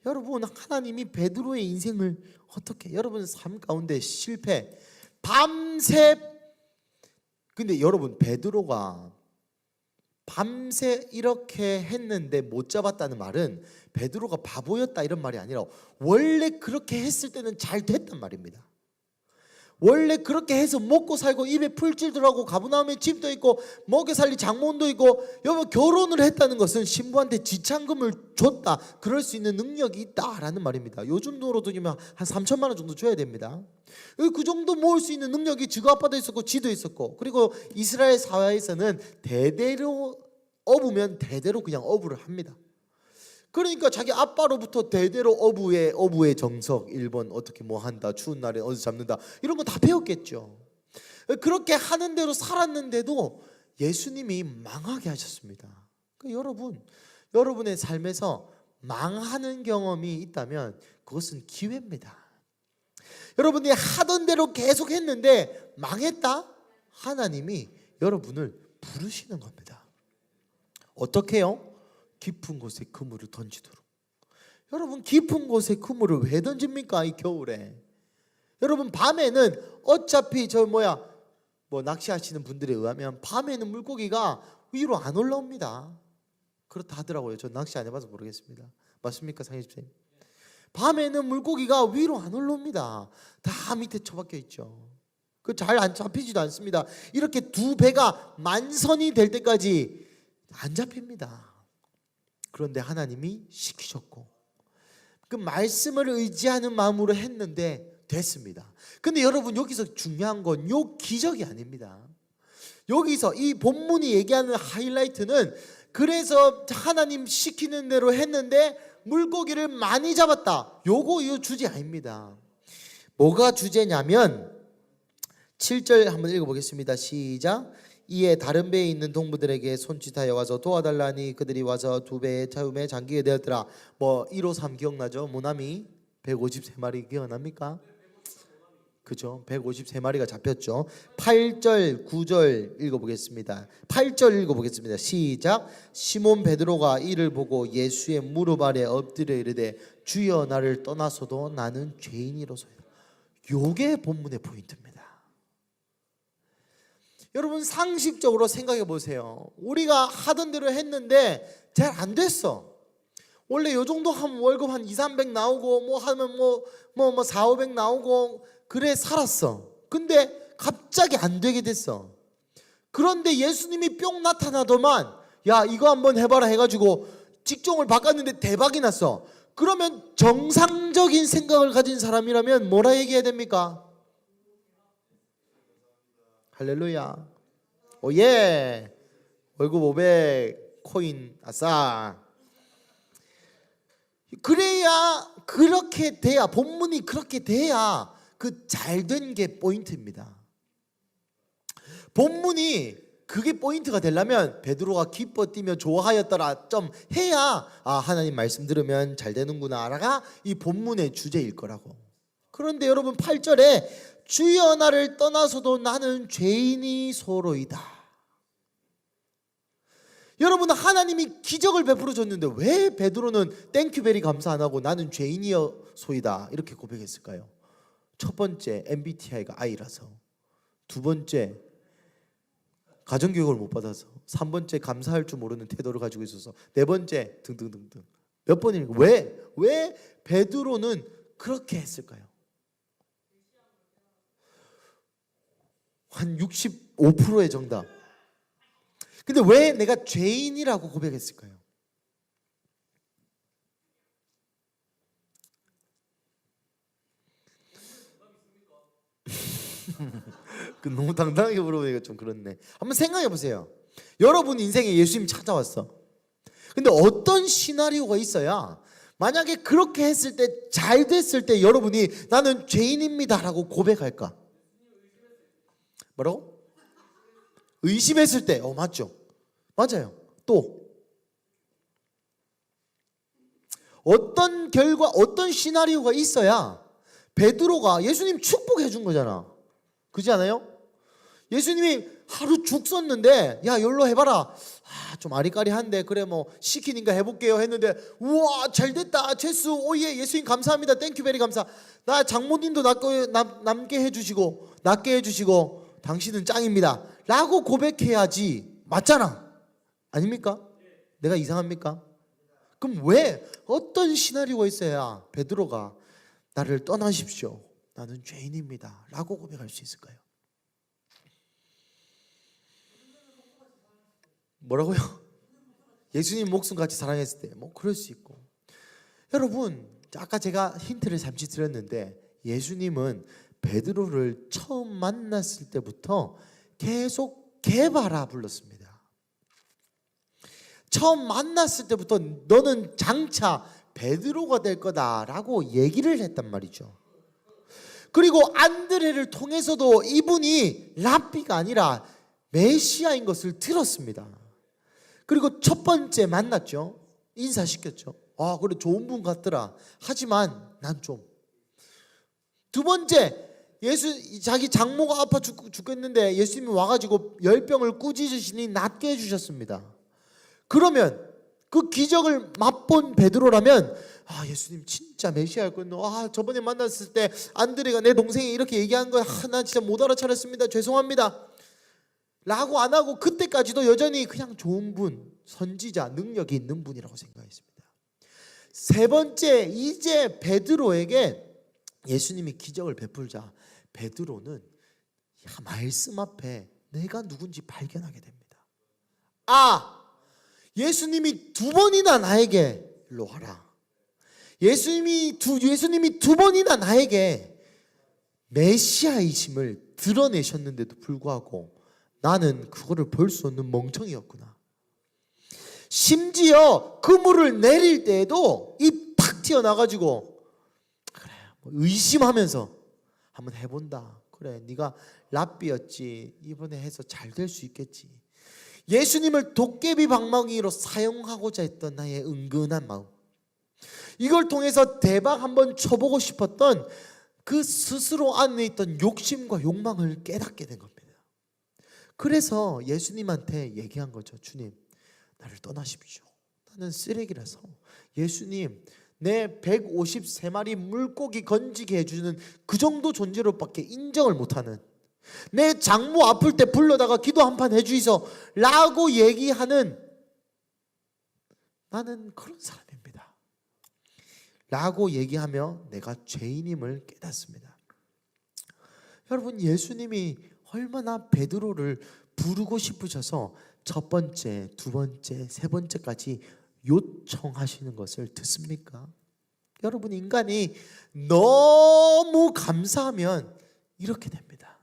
여러분, 하나님이 베드로의 인생을 어떻게, 여러분 삶 가운데 실패, 밤새, 근데 여러분 베드로가 밤새 이렇게 했는데 못 잡았다는 말은 베드로가 바보였다 이런 말이 아니라 원래 그렇게 했을 때는 잘 됐단 말입니다. 원래 그렇게 해서 먹고 살고 입에 풀칠도 하고 가브나움에 집도 있고 먹여 살릴 장모도 있고 여러분 결혼을 했다는 것은 신부한테 지참금을 줬다, 그럴 수 있는 능력이 있다라는 말입니다. 요즘 돈으로 들면 한 3천만 원 정도 줘야 됩니다. 그 정도 모을 수 있는 능력이 지가 아빠도 있었고 지도 있었고, 그리고 이스라엘 사회에서는 대대로 어부면 대대로 그냥 어부를 합니다. 그러니까 자기 아빠로부터 대대로 어부의 정석, 1번 어떻게 뭐 한다, 추운 날에 어디서 잡는다, 이런 거 다 배웠겠죠. 그렇게 하는 대로 살았는데도 예수님이 망하게 하셨습니다. 그러니까 여러분의 삶에서 망하는 경험이 있다면 그것은 기회입니다. 여러분이 하던 대로 계속 했는데 망했다? 하나님이 여러분을 부르시는 겁니다. 어떻게 해요? 깊은 곳에 그물을 던지도록. 여러분, 깊은 곳에 그물을 왜 던집니까? 이 겨울에. 여러분, 밤에는 어차피 뭐 낚시하시는 분들에 의하면 밤에는 물고기가 위로 안 올라옵니다. 그렇다 하더라고요. 저 낚시 안 해봐서 모르겠습니다. 맞습니까, 상혜집사님? 밤에는 물고기가 위로 안 올라옵니다. 다 밑에 처박혀 있죠. 그 잘 안 잡히지도 않습니다. 이렇게 두 배가 만선이 될 때까지 안 잡힙니다. 그런데 하나님이 시키셨고 그 말씀을 의지하는 마음으로 했는데 됐습니다. 근데 여러분, 여기서 중요한 건 요 기적이 아닙니다. 여기서 이 본문이 얘기하는 하이라이트는 그래서 하나님 시키는 대로 했는데 물고기를 많이 잡았다, 요 주제 아닙니다. 뭐가 주제냐면 7절 한번 읽어보겠습니다. 시작. 이에 다른 배에 있는 동무들에게 손짓하여 와서 도와달라니 그들이 와서 두 배의 차움에 잠기게 되었더라. 뭐 153 기억나죠? 모나미 153마리 기억납니까? 그죠? 153마리가 잡혔죠. 8절 9절 읽어보겠습니다. 8절 읽어보겠습니다. 시작. 시몬 베드로가 이를 보고 예수의 무릎 아래 엎드려 이르되 주여 나를 떠나서도 나는 죄인이로소이다. 요게 본문의 포인트입니다. 여러분, 상식적으로 생각해 보세요. 우리가 하던 대로 했는데 잘 안 됐어. 원래 요 정도 하면 월급 한 2, 300 나오고 뭐 하면 뭐 4, 500 나오고 그래 살았어. 근데 갑자기 안 되게 됐어. 그런데 예수님이 뿅 나타나더만 야 이거 한번 해봐라 해가지고 직종을 바꿨는데 대박이 났어. 그러면 정상적인 생각을 가진 사람이라면 뭐라 얘기해야 됩니까? 할렐루야. 오예. 월급 500 코인 아싸. 그래야 그렇게 돼야 본문이 그렇게 돼야 그 잘된 게 포인트입니다. 본문이 그게 포인트가 되려면 베드로가 기뻐 뛰며 좋아하였더라 좀 해야 하나님 말씀 들으면 잘 되는구나가 이 본문의 주제일 거라고. 그런데 여러분 8절에 주여 나를 떠나서도 나는 죄인이 소로이다. 여러분 하나님이 기적을 베풀어 줬는데 왜 베드로는 땡큐베리 감사 안 하고 나는 죄인이여 소이다 이렇게 고백했을까요? 첫 번째 MBTI가 I라서, 두 번째 가정교육을 못 받아서, 3번째 감사할 줄 모르는 태도를 가지고 있어서, 네 번째 등등등등. 몇 번입니까? 왜 베드로는 그렇게 했을까요? 한 65%의 정답. 근데 왜 내가 죄인이라고 고백했을까요? 너무 당당하게 물어보니까 좀 그렇네. 한번 생각해 보세요. 여러분 인생에 예수님 찾아왔어. 근데 어떤 시나리오가 있어야 만약에 그렇게 했을 때 잘 됐을 때 여러분이 나는 죄인입니다라고 고백할까? 뭐라고? 의심했을 때. 맞죠? 맞아요. 또 어떤 결과, 어떤 시나리오가 있어야 베드로가 예수님 축복해 준 거잖아. 그렇지 않아요? 예수님이 하루 죽 썼는데 야 열로 해봐라. 좀 아리까리한데 그래 뭐 시키니까 해볼게요 했는데 우와 잘됐다 체스 오예 예수님 감사합니다 땡큐베리 감사. 나 장모님도 남게 해주시고 낫게 해주시고 당신은 짱입니다 라고 고백해야지. 맞잖아. 아닙니까? 내가 이상합니까? 그럼 왜 어떤 시나리오가 있어야 베드로가 나를 떠나십시오 나는 죄인입니다 라고 고백할 수 있을까요? 뭐라고요? 예수님 목숨같이 사랑했을 때 뭐 그럴 수 있고. 여러분 아까 제가 힌트를 잠시 드렸는데 예수님은 베드로를 처음 만났을 때부터 계속 개바라 불렀습니다. 처음 만났을 때부터 너는 장차 베드로가 될 거다라고 얘기를 했단 말이죠. 그리고 안드레를 통해서도 이분이 랍비가 아니라 메시아인 것을 들었습니다. 그리고 첫 번째 만났죠. 인사시켰죠. 그래 좋은 분 같더라. 하지만 난 좀. 두 번째 자기 장모가 아파 죽겠는데 예수님이 와가지고 열병을 꾸짖으시니 낫게 해주셨습니다. 그러면 그 기적을 맛본 베드로라면 예수님 진짜 메시아일 거였노. 저번에 만났을 때 안드레가 내 동생이 이렇게 얘기한 거 나 진짜 못 알아차렸습니다. 죄송합니다 라고 안 하고 그때까지도 여전히 그냥 좋은 분, 선지자, 능력이 있는 분이라고 생각했습니다. 세 번째 이제 베드로에게 예수님이 기적을 베풀자 베드로는 말씀 앞에 내가 누군지 발견하게 됩니다. 예수님이 두 번이나 나에게 일로 와라. 예수님이 두 번이나 나에게 메시아이심을 드러내셨는데도 불구하고 나는 그거를 볼 수 없는 멍청이였구나. 심지어 그물을 내릴 때에도 입 탁 튀어나가지고 그래 의심하면서 한번 해본다. 그래 네가 랍비였지 이번에 해서 잘 될 수 있겠지. 예수님을 도깨비 방망이로 사용하고자 했던 나의 은근한 마음, 이걸 통해서 대박 한번 쳐보고 싶었던 그 스스로 안에 있던 욕심과 욕망을 깨닫게 된 겁니다. 그래서 예수님한테 얘기한 거죠. 주님 나를 떠나십시오. 나는 쓰레기라서 예수님 내 153마리 물고기 건지게 해주는 그 정도 존재로밖에 인정을 못하는, 내 장모 아플 때 불러다가 기도 한 판 해주이소 라고 얘기하는 나는 그런 사람입니다 라고 얘기하며 내가 죄인임을 깨닫습니다. 여러분 예수님이 얼마나 베드로를 부르고 싶으셔서 첫 번째, 두 번째, 세 번째까지 요청하시는 것을 듣습니까? 여러분, 인간이 너무 감사하면 이렇게 됩니다.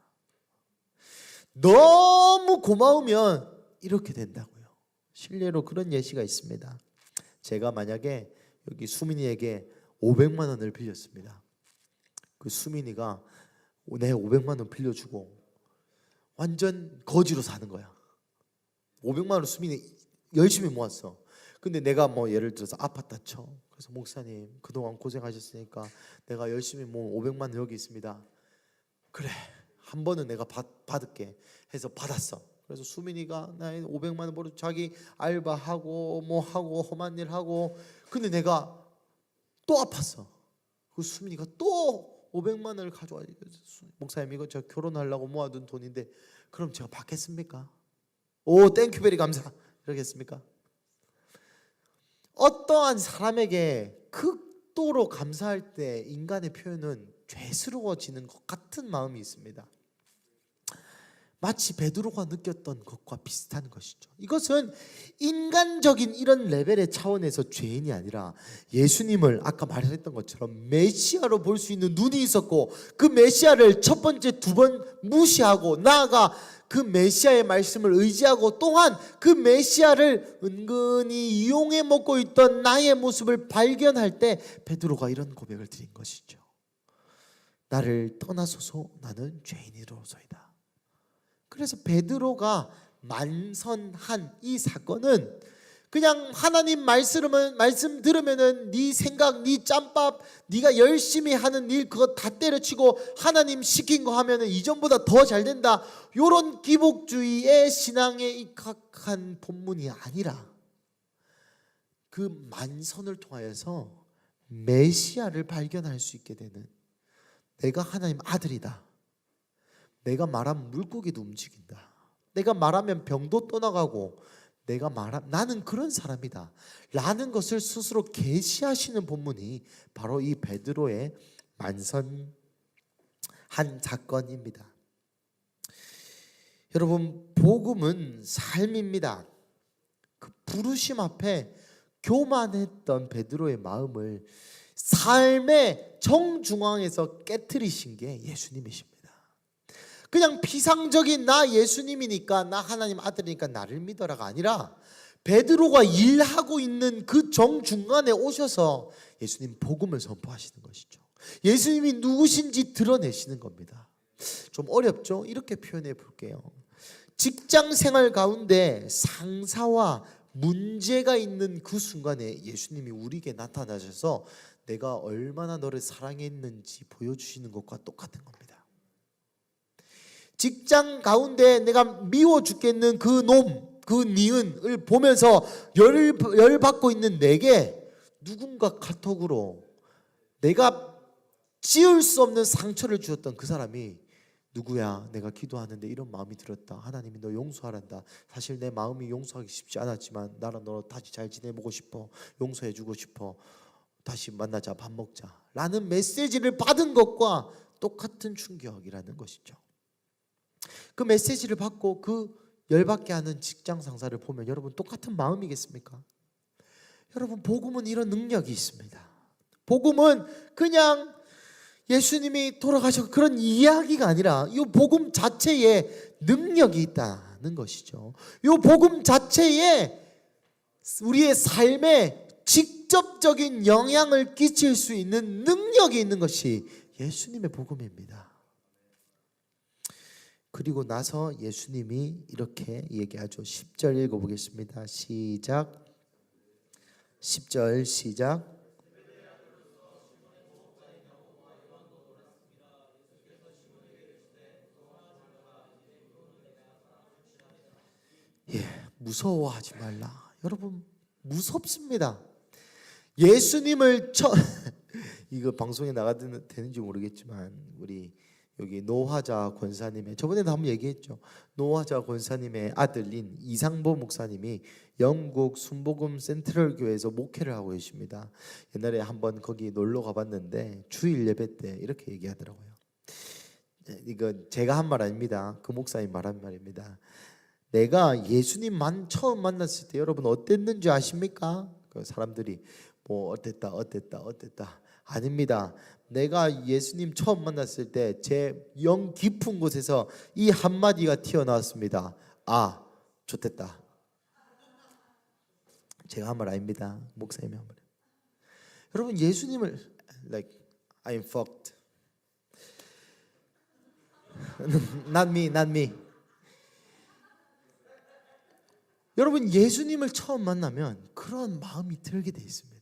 너무 고마우면 이렇게 된다고요. 실례로 그런 예시가 있습니다. 제가 만약에 여기 수민이에게 500만 원을 빌렸습니다. 그 수민이가 내 500만 원 빌려주고 완전 거지로 사는 거야. 500만 원을 수민이 열심히 모았어. 근데 내가 뭐 예를 들어서 아팠다 쳐. 그래서 목사님 그동안 고생하셨으니까 내가 열심히 모은 500만 원 여기 있습니다. 그래, 한 번은 내가 받을게 해서 받았어. 그래서 수민이가 나의 500만 원 벌어 자기 알바하고 뭐 하고 험한 일 하고, 근데 내가 또 아팠어. 그 수민이가 또 500만 원을 가져와. 목사님 이거 저 결혼하려고 모아둔 돈인데 그럼 제가 받겠습니까? 오, 땡큐베리 감사. 그러겠습니까? 어떠한 사람에게 극도로 감사할 때 인간의 표현은 죄스러워지는 것 같은 마음이 있습니다. 마치 베드로가 느꼈던 것과 비슷한 것이죠. 이것은 인간적인 이런 레벨의 차원에서 죄인이 아니라 예수님을 아까 말했던 것처럼 메시아로 볼 수 있는 눈이 있었고, 그 메시아를 첫 번째, 두 번 무시하고 나아가 그 메시아의 말씀을 의지하고, 또한 그 메시아를 은근히 이용해 먹고 있던 나의 모습을 발견할 때 베드로가 이런 고백을 드린 것이죠. 나를 떠나소서, 나는 죄인이로소이다. 그래서 베드로가 만선한 이 사건은 그냥 하나님 말씀 들으면은 네 생각, 네 짬밥, 네가 열심히 하는 일 그거 다 때려치고 하나님 시킨 거 하면은 이전보다 더 잘 된다, 요런 기복주의의 신앙에 입각한 본문이 아니라 그 만선을 통하여서 메시아를 발견할 수 있게 되는, 내가 하나님 아들이다, 내가 말하면 물고기도 움직인다, 내가 말하면 병도 떠나가고, 내가 나는 그런 사람이다 라는 것을 스스로 계시하시는 본문이 바로 이 베드로의 만선한 사건입니다. 여러분, 복음은 삶입니다. 그 부르심 앞에 교만했던 베드로의 마음을 삶의 정중앙에서 깨트리신 게 예수님이십니다. 그냥 피상적인 나 예수님이니까, 나 하나님 아들이니까 나를 믿어라가 아니라 베드로가 일하고 있는 그 정중간에 오셔서 예수님 복음을 선포하시는 것이죠. 예수님이 누구신지 드러내시는 겁니다. 좀 어렵죠? 이렇게 표현해 볼게요. 직장 생활 가운데 상사와 문제가 있는 그 순간에 예수님이 우리에게 나타나셔서 내가 얼마나 너를 사랑했는지 보여주시는 것과 똑같은 겁니다. 직장 가운데 내가 미워 죽겠는 그 놈, 그 니은을 보면서 열받고 있는 내게 누군가 카톡으로 내가 지울 수 없는 상처를 주었던 그 사람이 누구야? 내가 기도하는데 이런 마음이 들었다. 하나님이 너 용서하란다. 사실 내 마음이 용서하기 쉽지 않았지만 나랑 너 다시 잘 지내보고 싶어. 용서해주고 싶어. 다시 만나자, 밥 먹자 라는 메시지를 받은 것과 똑같은 충격이라는 것이죠. 그 메시지를 받고 그 열받게 하는 직장 상사를 보면 여러분 똑같은 마음이겠습니까? 여러분, 복음은 이런 능력이 있습니다. 복음은 그냥 예수님이 돌아가셔서 그런 이야기가 아니라 이 복음 자체에 능력이 있다는 것이죠. 이 복음 자체에 우리의 삶에 직접적인 영향을 끼칠 수 있는 능력이 있는 것이 예수님의 복음입니다. 그리고 나서 예수님이 이렇게 얘기하죠. 10절 읽어보겠습니다. 시작. 10절 시작. 무서워하지 말라. 여러분, 무섭습니다. 예수님을 이거 방송에 나가도 되는지 모르겠지만 우리 여기 노화자 권사님의, 저번에도 한번 얘기했죠. 노화자 권사님의 아들인 이상보 목사님이 영국 순복음 센트럴 교회에서 목회를 하고 계십니다. 옛날에 한번 거기 놀러 가봤는데 주일 예배 때 이렇게 얘기하더라고요. 이거 제가 한 말 아닙니다. 그 목사님 말한 말입니다. 내가 예수님 처음 만났을 때 여러분 어땠는지 아십니까? 그 사람들이 뭐 어땠다 아닙니다. 내가 예수님 처음 만났을 때 제 영 깊은 곳에서 이 한마디가 튀어나왔습니다. 아, 좋댔다. 제가 한 말 아닙니다. 목사님이 한 말. 여러분, 예수님을 like I'm fucked. Not me, not me. 여러분, 예수님을 처음 만나면 그런 마음이 들게 돼 있습니다.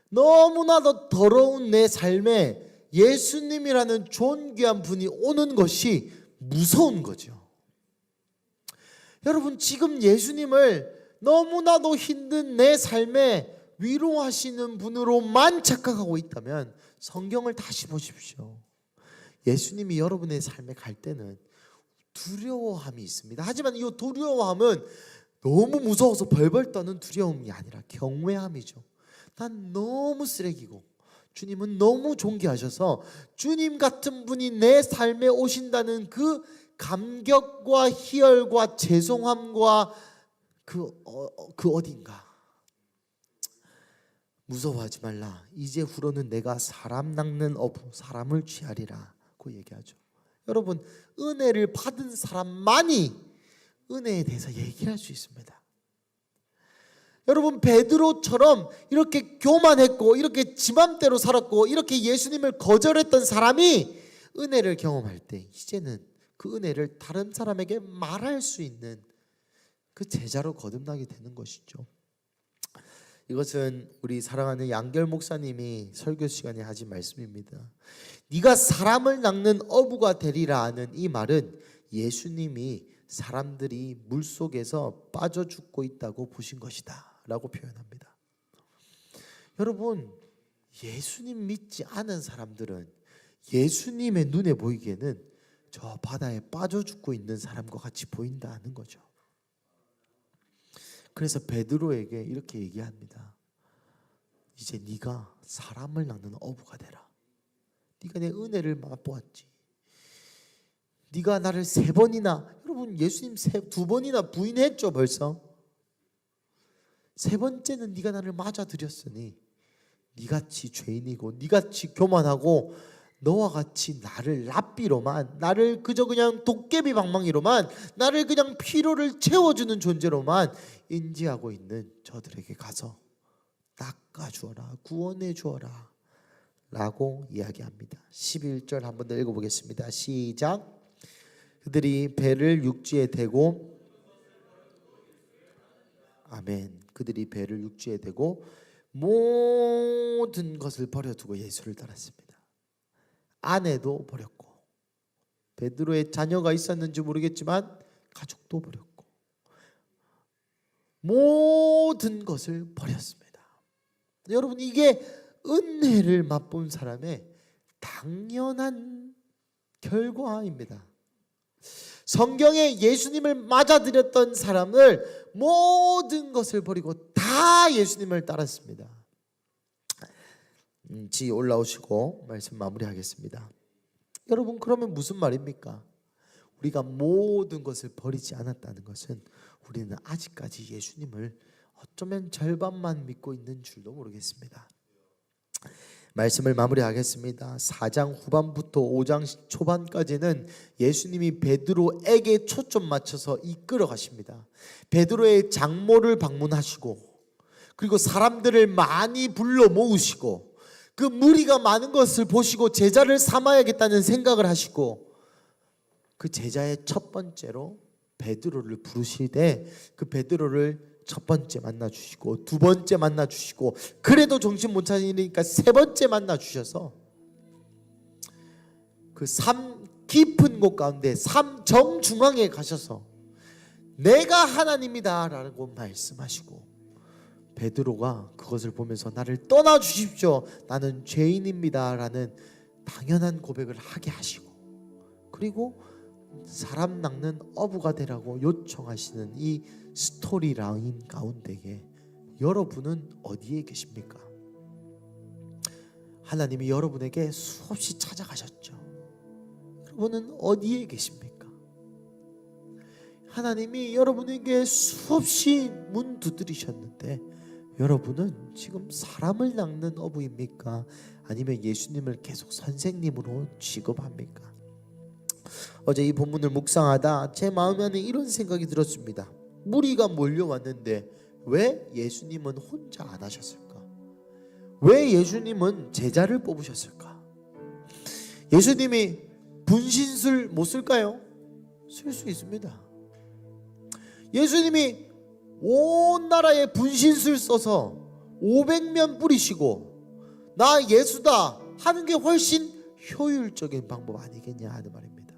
너무나도 더러운 내 삶에 예수님이라는 존귀한 분이 오는 것이 무서운 거죠. 여러분, 지금 예수님을 너무나도 힘든 내 삶에 위로하시는 분으로만 착각하고 있다면 성경을 다시 보십시오. 예수님이 여러분의 삶에 갈 때는 두려워함이 있습니다. 하지만 이 두려워함은 너무 무서워서 벌벌 떠는 두려움이 아니라 경외함이죠. 난 너무 쓰레기고 주님은 너무 존귀하셔서 주님 같은 분이 내 삶에 오신다는 그 감격과 희열과 죄송함과 그 어딘가. 무서워하지 말라. 이제 후로는 내가 사람 낚는 어부 사람을 취하리라고 얘기하죠. 여러분, 은혜를 받은 사람만이 은혜에 대해서 얘기를 할 수 있습니다. 여러분, 베드로처럼 이렇게 교만했고 이렇게 지 맘대로 살았고 이렇게 예수님을 거절했던 사람이 은혜를 경험할 때 이제는 그 은혜를 다른 사람에게 말할 수 있는 그 제자로 거듭나게 되는 것이죠. 이것은 우리 사랑하는 양결 목사님이 설교 시간에 하신 말씀입니다. 네가 사람을 낚는 어부가 되리라 하는 이 말은 예수님이 사람들이 물속에서 빠져 죽고 있다고 보신 것이다 라고 표현합니다. 여러분, 예수님 믿지 않은 사람들은 예수님의 눈에 보이기에는 저 바다에 빠져 죽고 있는 사람과 같이 보인다는 거죠. 그래서 베드로에게 이렇게 얘기합니다. 이제 네가 사람을 낚는 어부가 되라. 네가 내 은혜를 맛보았지. 네가 나를 3번이나, 여러분 예수님 2번이나 부인했죠 벌써. 3번째는 네가 나를 맞아들였으니 네같이 죄인이고 네같이 교만하고 너와 같이 나를 랍비로만, 나를 그저 그냥 도깨비 방망이로만, 나를 그냥 피로를 채워주는 존재로만 인지하고 있는 저들에게 가서 낚아주어라, 구원해 주어라 라고 이야기합니다. 11절 한번 더 읽어보겠습니다. 시작. 그들이 배를 육지에 대고, 아멘. 그들이 배를 육지에 대고 모든 것을 버려두고 예수를 따랐습니다. 아내도 버렸고, 베드로의 자녀가 있었는지 모르겠지만 가족도 버렸고 모든 것을 버렸습니다. 여러분, 이게 은혜를 맛본 사람의 당연한 결과입니다. 성경에 예수님을 맞아들였던 사람을 모든 것을 버리고 다 예수님을 따랐습니다. 지 올라오시고 말씀 마무리하겠습니다. 여러분, 그러면 무슨 말입니까? 우리가 모든 것을 버리지 않았다는 것은 우리는 아직까지 예수님을 어쩌면 절반만 믿고 있는 줄도 모르겠습니다. 말씀을 마무리하겠습니다. 4장 후반부터 5장 초반까지는 예수님이 베드로에게 초점 맞춰서 이끌어 가십니다. 베드로의 장모를 방문하시고, 그리고 사람들을 많이 불러 모으시고, 그 무리가 많은 것을 보시고 제자를 삼아야겠다는 생각을 하시고, 그 제자의 첫 번째로 베드로를 부르시되 그 베드로를 첫 번째 만나 주시고, 두 번째 만나 주시고, 그래도 정신 못 차리니까 세 번째 만나 주셔서 그 삶 깊은 곳 가운데 삶 정중앙에 가셔서 내가 하나님이다 라고 말씀하시고, 베드로가 그것을 보면서 나를 떠나 주십시오, 나는 죄인입니다 라는 당연한 고백을 하게 하시고, 그리고 사람 낚는 어부가 되라고 요청하시는 이 스토리 라인 가운데에 여러분은 어디에 계십니까? 하나님이 여러분에게 수없이 찾아가셨죠. 여러분은 어디에 계십니까? 하나님이 여러분에게 수없이 문 두드리셨는데 여러분은 지금 사람을 낚는 어부입니까? 아니면 예수님을 계속 선생님으로 취급합니까? 어제 이 본문을 묵상하다 제 마음 안에 이런 생각이 들었습니다. 무리가 몰려왔는데 왜 예수님은 혼자 안 하셨을까? 왜 예수님은 제자를 뽑으셨을까? 예수님이 분신술 못 쓸까요? 쓸 수 있습니다. 예수님이 온 나라에 분신술 써서 500면 뿌리시고 나 예수다 하는 게 훨씬 효율적인 방법 아니겠냐 하는 말입니다.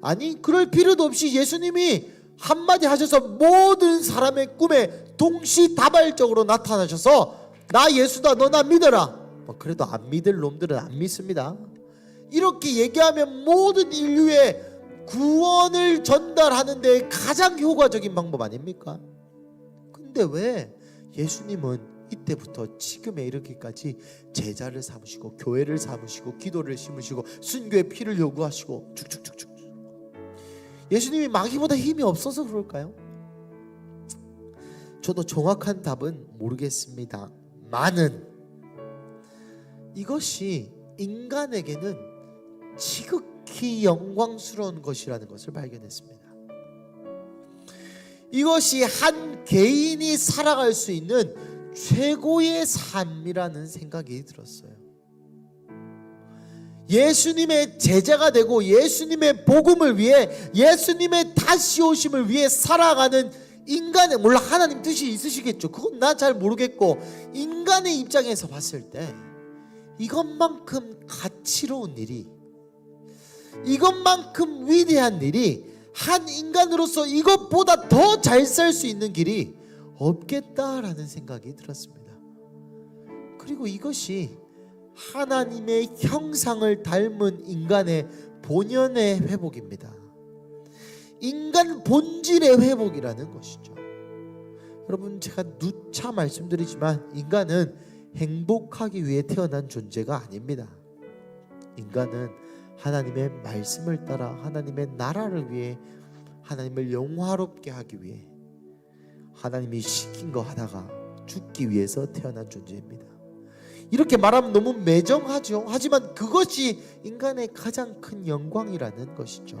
아니, 그럴 필요도 없이 예수님이 한마디 하셔서 모든 사람의 꿈에 동시다발적으로 나타나셔서 나 예수다, 너 나 믿어라. 그래도 안 믿을 놈들은 안 믿습니다. 이렇게 얘기하면 모든 인류의 구원을 전달하는 데 가장 효과적인 방법 아닙니까? 근데 왜 예수님은 이때부터 지금에 이르기까지 제자를 삼으시고 교회를 삼으시고 기도를 심으시고 순교의 피를 요구하시고 쭉쭉쭉쭉, 예수님이 마귀보다 힘이 없어서 그럴까요? 저도 정확한 답은 모르겠습니다. 많은 이것이 인간에게는 지극히 영광스러운 것이라는 것을 발견했습니다. 이것이 한 개인이 살아갈 수 있는 최고의 삶이라는 생각이 들었어요. 예수님의 제자가 되고 예수님의 복음을 위해, 예수님의 다시 오심을 위해 살아가는 인간의, 물론 하나님 뜻이 있으시겠죠. 그건 난 잘 모르겠고, 인간의 입장에서 봤을 때 이것만큼 가치로운 일이, 이것만큼 위대한 일이, 한 인간으로서 이것보다 더 잘 살 수 있는 길이 없겠다라는 생각이 들었습니다. 그리고 이것이 하나님의 형상을 닮은 인간의 본연의 회복입니다. 인간 본질의 회복이라는 것이죠. 여러분, 제가 누차 말씀드리지만 인간은 행복하기 위해 태어난 존재가 아닙니다. 인간은 하나님의 말씀을 따라 하나님의 나라를 위해, 하나님을 영화롭게 하기 위해, 하나님이 시킨 거 하다가 죽기 위해서 태어난 존재입니다. 이렇게 말하면 너무 매정하죠. 하지만 그것이 인간의 가장 큰 영광이라는 것이죠.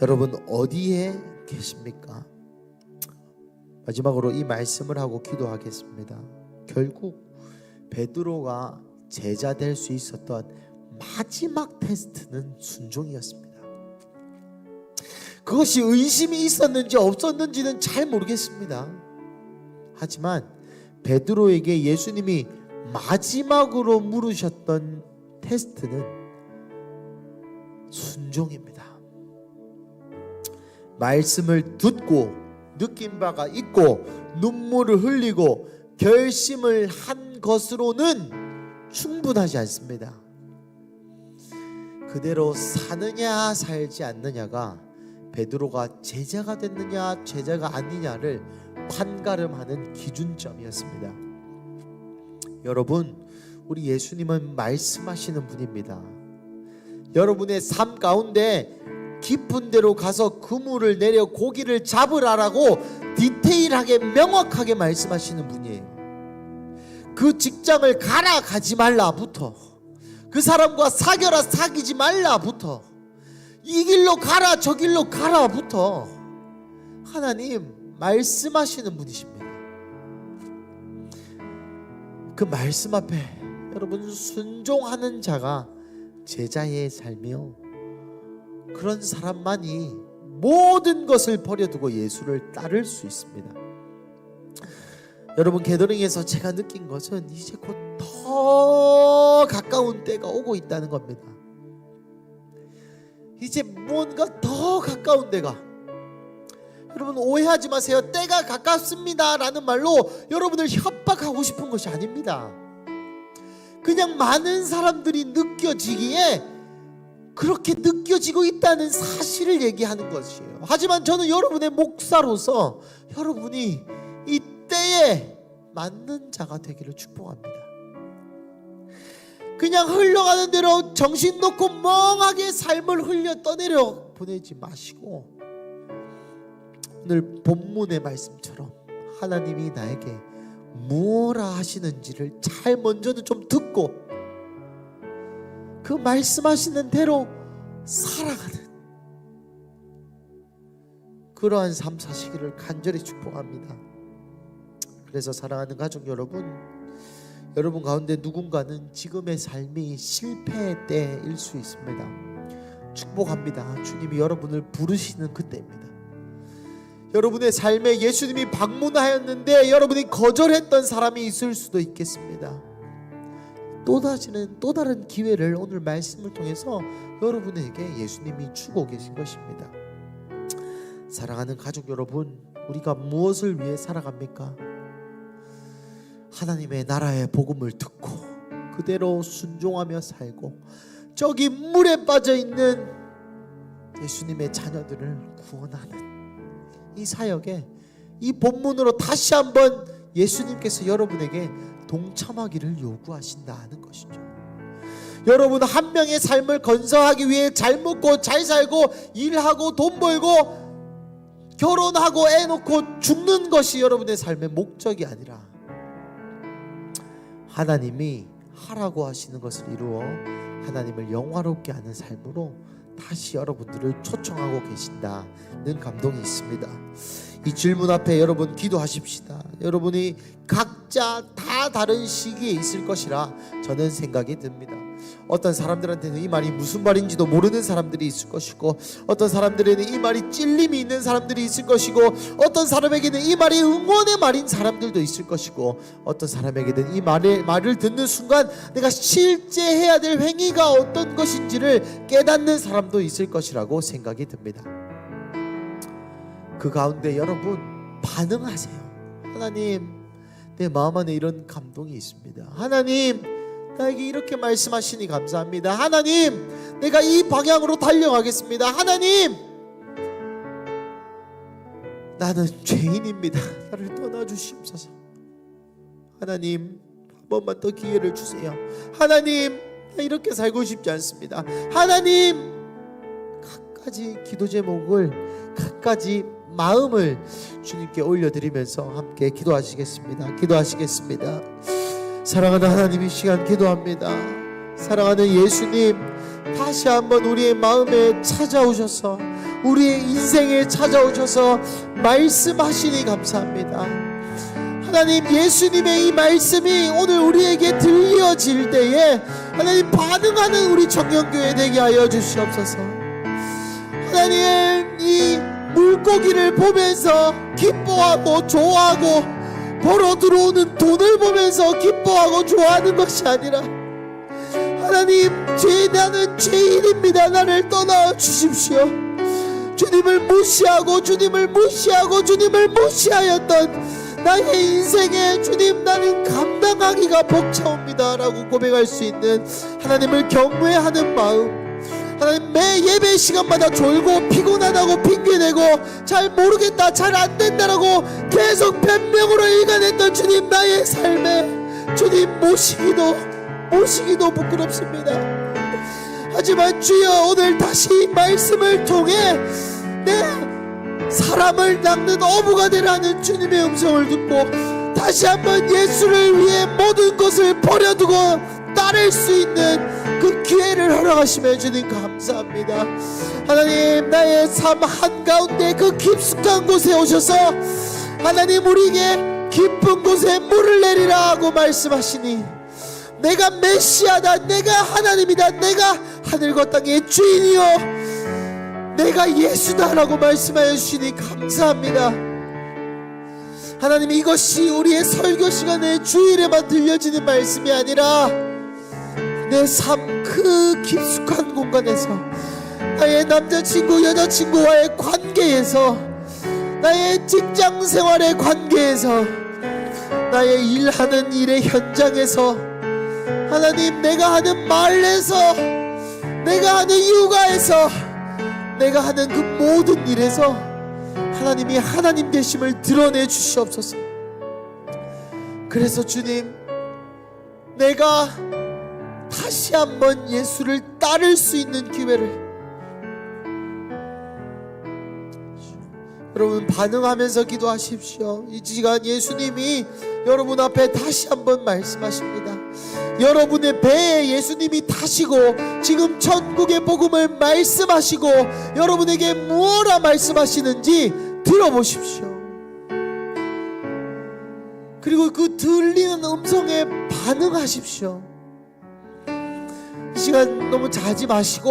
여러분, 어디에 계십니까? 마지막으로 이 말씀을 하고 기도하겠습니다. 결국 베드로가 제자 될 수 있었던 마지막 테스트는 순종이었습니다. 그것이 의심이 있었는지 없었는지는 잘 모르겠습니다. 하지만 베드로에게 예수님이 마지막으로 물으셨던 테스트는 순종입니다. 말씀을 듣고 느낀 바가 있고 눈물을 흘리고 결심을 한 것으로는 충분하지 않습니다. 그대로 사느냐 살지 않느냐가 베드로가 제자가 됐느냐 제자가 아니냐를 판가름하는 기준점이었습니다. 여러분, 우리 예수님은 말씀하시는 분입니다. 여러분의 삶 가운데 깊은 데로 가서 그물을 내려 고기를 잡으라라고 디테일하게 명확하게 말씀하시는 분이에요. 그 직장을 가라 가지 말라부터, 그 사람과 사겨라 사귀지 말라부터, 이 길로 가라 저 길로 가라부터 하나님 말씀하시는 분이십니다. 그 말씀 앞에 여러분 순종하는 자가 제자의 삶이요, 그런 사람만이 모든 것을 버려두고 예수를 따를 수 있습니다. 여러분, 게더링에서 제가 느낀 것은 이제 곧 더 가까운 때가 오고 있다는 겁니다. 이제 뭔가 더 가까운 때가, 여러분 오해하지 마세요. 때가 가깝습니다 라는 말로 여러분을 협박하고 싶은 것이 아닙니다. 그냥 많은 사람들이 느껴지기에 그렇게 느껴지고 있다는 사실을 얘기하는 것이에요. 하지만 저는 여러분의 목사로서 여러분이 이 때에 맞는 자가 되기를 축복합니다. 그냥 흘러가는 대로 정신 놓고 멍하게 삶을 흘려 떠내려 보내지 마시고, 오늘 본문의 말씀처럼 하나님이 나에게 무엇라 하시는지를 잘 먼저는 좀 듣고 그 말씀하시는 대로 살아가는 그러한 삶 사시기를 간절히 축복합니다. 그래서 사랑하는 가족 여러분, 여러분 가운데 누군가는 지금의 삶이 실패의 때일 수 있습니다. 축복합니다. 주님이 여러분을 부르시는 그때입니다. 여러분의 삶에 예수님이 방문하였는데 여러분이 거절했던 사람이 있을 수도 있겠습니다. 또 다른 기회를 오늘 말씀을 통해서 여러분에게 예수님이 주고 계신 것입니다. 사랑하는 가족 여러분, 우리가 무엇을 위해 살아갑니까? 하나님의 나라의 복음을 듣고 그대로 순종하며 살고 저기 물에 빠져 있는 예수님의 자녀들을 구원하는 이 사역에 이 본문으로 다시 한번 예수님께서 여러분에게 동참하기를 요구하신다는 것이죠. 여러분 한 명의 삶을 건설하기 위해 잘 먹고 잘 살고 일하고 돈 벌고 결혼하고 애 놓고 죽는 것이 여러분의 삶의 목적이 아니라 하나님이 하라고 하시는 것을 이루어 하나님을 영화롭게 하는 삶으로 다시 여러분들을 초청하고 계신다는 감동이 있습니다. 이 질문 앞에 여러분 기도하십시다. 여러분이 각자 다 다른 시기에 있을 것이라 저는 생각이 듭니다. 어떤 사람들한테는 이 말이 무슨 말인지도 모르는 사람들이 있을 것이고, 어떤 사람들에는 이 말이 찔림이 있는 사람들이 있을 것이고, 어떤 사람에게는 이 말이 응원의 말인 사람들도 있을 것이고, 어떤 사람에게는 이 말을 듣는 순간 내가 실제 해야 될 행위가 어떤 것인지를 깨닫는 사람도 있을 것이라고 생각이 듭니다. 그 가운데 여러분 반응하세요. 하나님, 내 마음 안에 이런 감동이 있습니다. 하나님, 나에게 이렇게 말씀하시니 감사합니다. 하나님, 내가 이 방향으로 달려가겠습니다. 하나님, 나는 죄인입니다. 나를 떠나주시옵소서. 하나님, 한 번만 더 기회를 주세요. 하나님, 나 이렇게 살고 싶지 않습니다. 하나님, 갖가지 기도 제목을, 갖가지 마음을 주님께 올려드리면서 함께 기도하시겠습니다. 기도하시겠습니다. 사랑하는 하나님, 이 시간 기도합니다. 사랑하는 예수님, 다시 한번 우리의 마음에 찾아오셔서, 우리의 인생에 찾아오셔서 말씀하시니 감사합니다. 하나님, 예수님의 이 말씀이 오늘 우리에게 들려질 때에 하나님 반응하는 우리 청년교회 되게 하여 주시옵소서. 하나님, 이 물고기를 보면서 기뻐하고 좋아하고 벌어 들어오는 돈을 보면서 기뻐하고 좋아하는 것이 아니라, 하나님, 나는 죄인입니다. 나를 떠나 주십시오. 주님을 무시하고 주님을 무시하였던 나의 인생에 주님, 나는 감당하기가 벅차옵니다 라고 고백할 수 있는 하나님을 경외하는 마음, 하나님, 매 예배 시간마다 졸고 피곤하다고 핑계대고 잘 모르겠다, 잘 안된다라고 계속 변명으로 일관했던 주님, 나의 삶에 주님 모시기도 부끄럽습니다. 하지만 주여, 오늘 다시 말씀을 통해 내 사람을 낚는 어부가 되라는 주님의 음성을 듣고 다시 한번 예수를 위해 모든 것을 버려두고 따를 수 있는 그 기회를 허락하시며 주님 감사합니다. 하나님, 나의 삶 한가운데 그 깊숙한 곳에 오셔서 하나님, 우리에게 깊은 곳에 물을 내리라 하고 말씀하시니, 내가 메시아다, 내가 하나님이다, 내가 하늘과 땅의 주인이요 내가 예수다 라고 말씀하여 주시니 감사합니다. 하나님, 이것이 우리의 설교 시간에 주일에만 들려지는 말씀이 아니라 내 삶 그 깊숙한 공간에서, 나의 남자친구 여자친구와의 관계에서, 나의 직장생활의 관계에서, 나의 일하는 일의 현장에서, 하나님, 내가 하는 말에서, 내가 하는 육아에서, 내가 하는 그 모든 일에서 하나님이 하나님 되심을 드러내 주시옵소서. 그래서 주님, 내가 다시 한번 예수를 따를 수 있는 기회를 여러분 반응하면서 기도하십시오. 이 시간 예수님이 여러분 앞에 다시 한번 말씀하십니다. 여러분의 배에 예수님이 타시고 지금 천국의 복음을 말씀하시고 여러분에게 무엇라 말씀하시는지 들어보십시오. 그리고 그 들리는 음성에 반응하십시오. 이 시간 너무 자지 마시고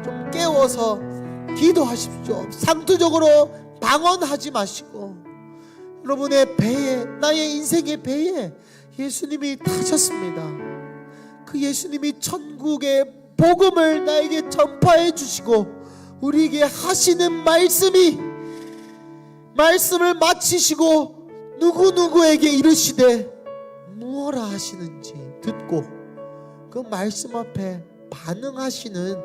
좀 깨워서 기도하십시오. 상투적으로 방언하지 마시고 여러분의 배에, 나의 인생의 배에 예수님이 타셨습니다. 그 예수님이 천국의 복음을 나에게 전파해 주시고 우리에게 하시는 말씀을 마치시고 누구누구에게 이르시되 무엇라 하시는지 듣고 그 말씀 앞에 반응하시는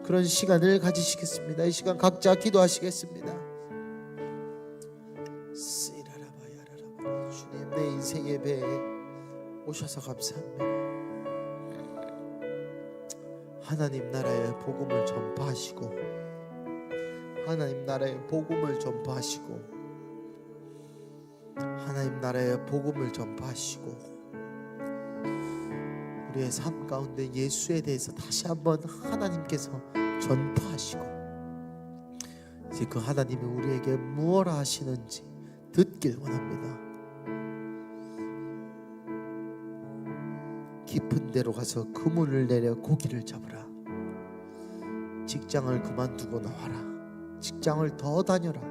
그런 시간을 가지시겠습니다. 이 시간 각자 기도하시겠습니다. 주님, 내 인생의 배에 오셔서 감사합니다. 하나님 나라의 복음을 전파하시고 하나님 나라의 복음을 전파하시고 하나님 나라의 복음을 전파하시고 우리의 삶 가운데 예수에 대해서 다시 한번 하나님께서 전파하시고 이제 그 하나님이 우리에게 무엇을 하시는지 듣길 원합니다. 깊은 데로 가서 그물을 내려 고기를 잡으라. 직장을 그만두고 나와라. 직장을 더 다녀라.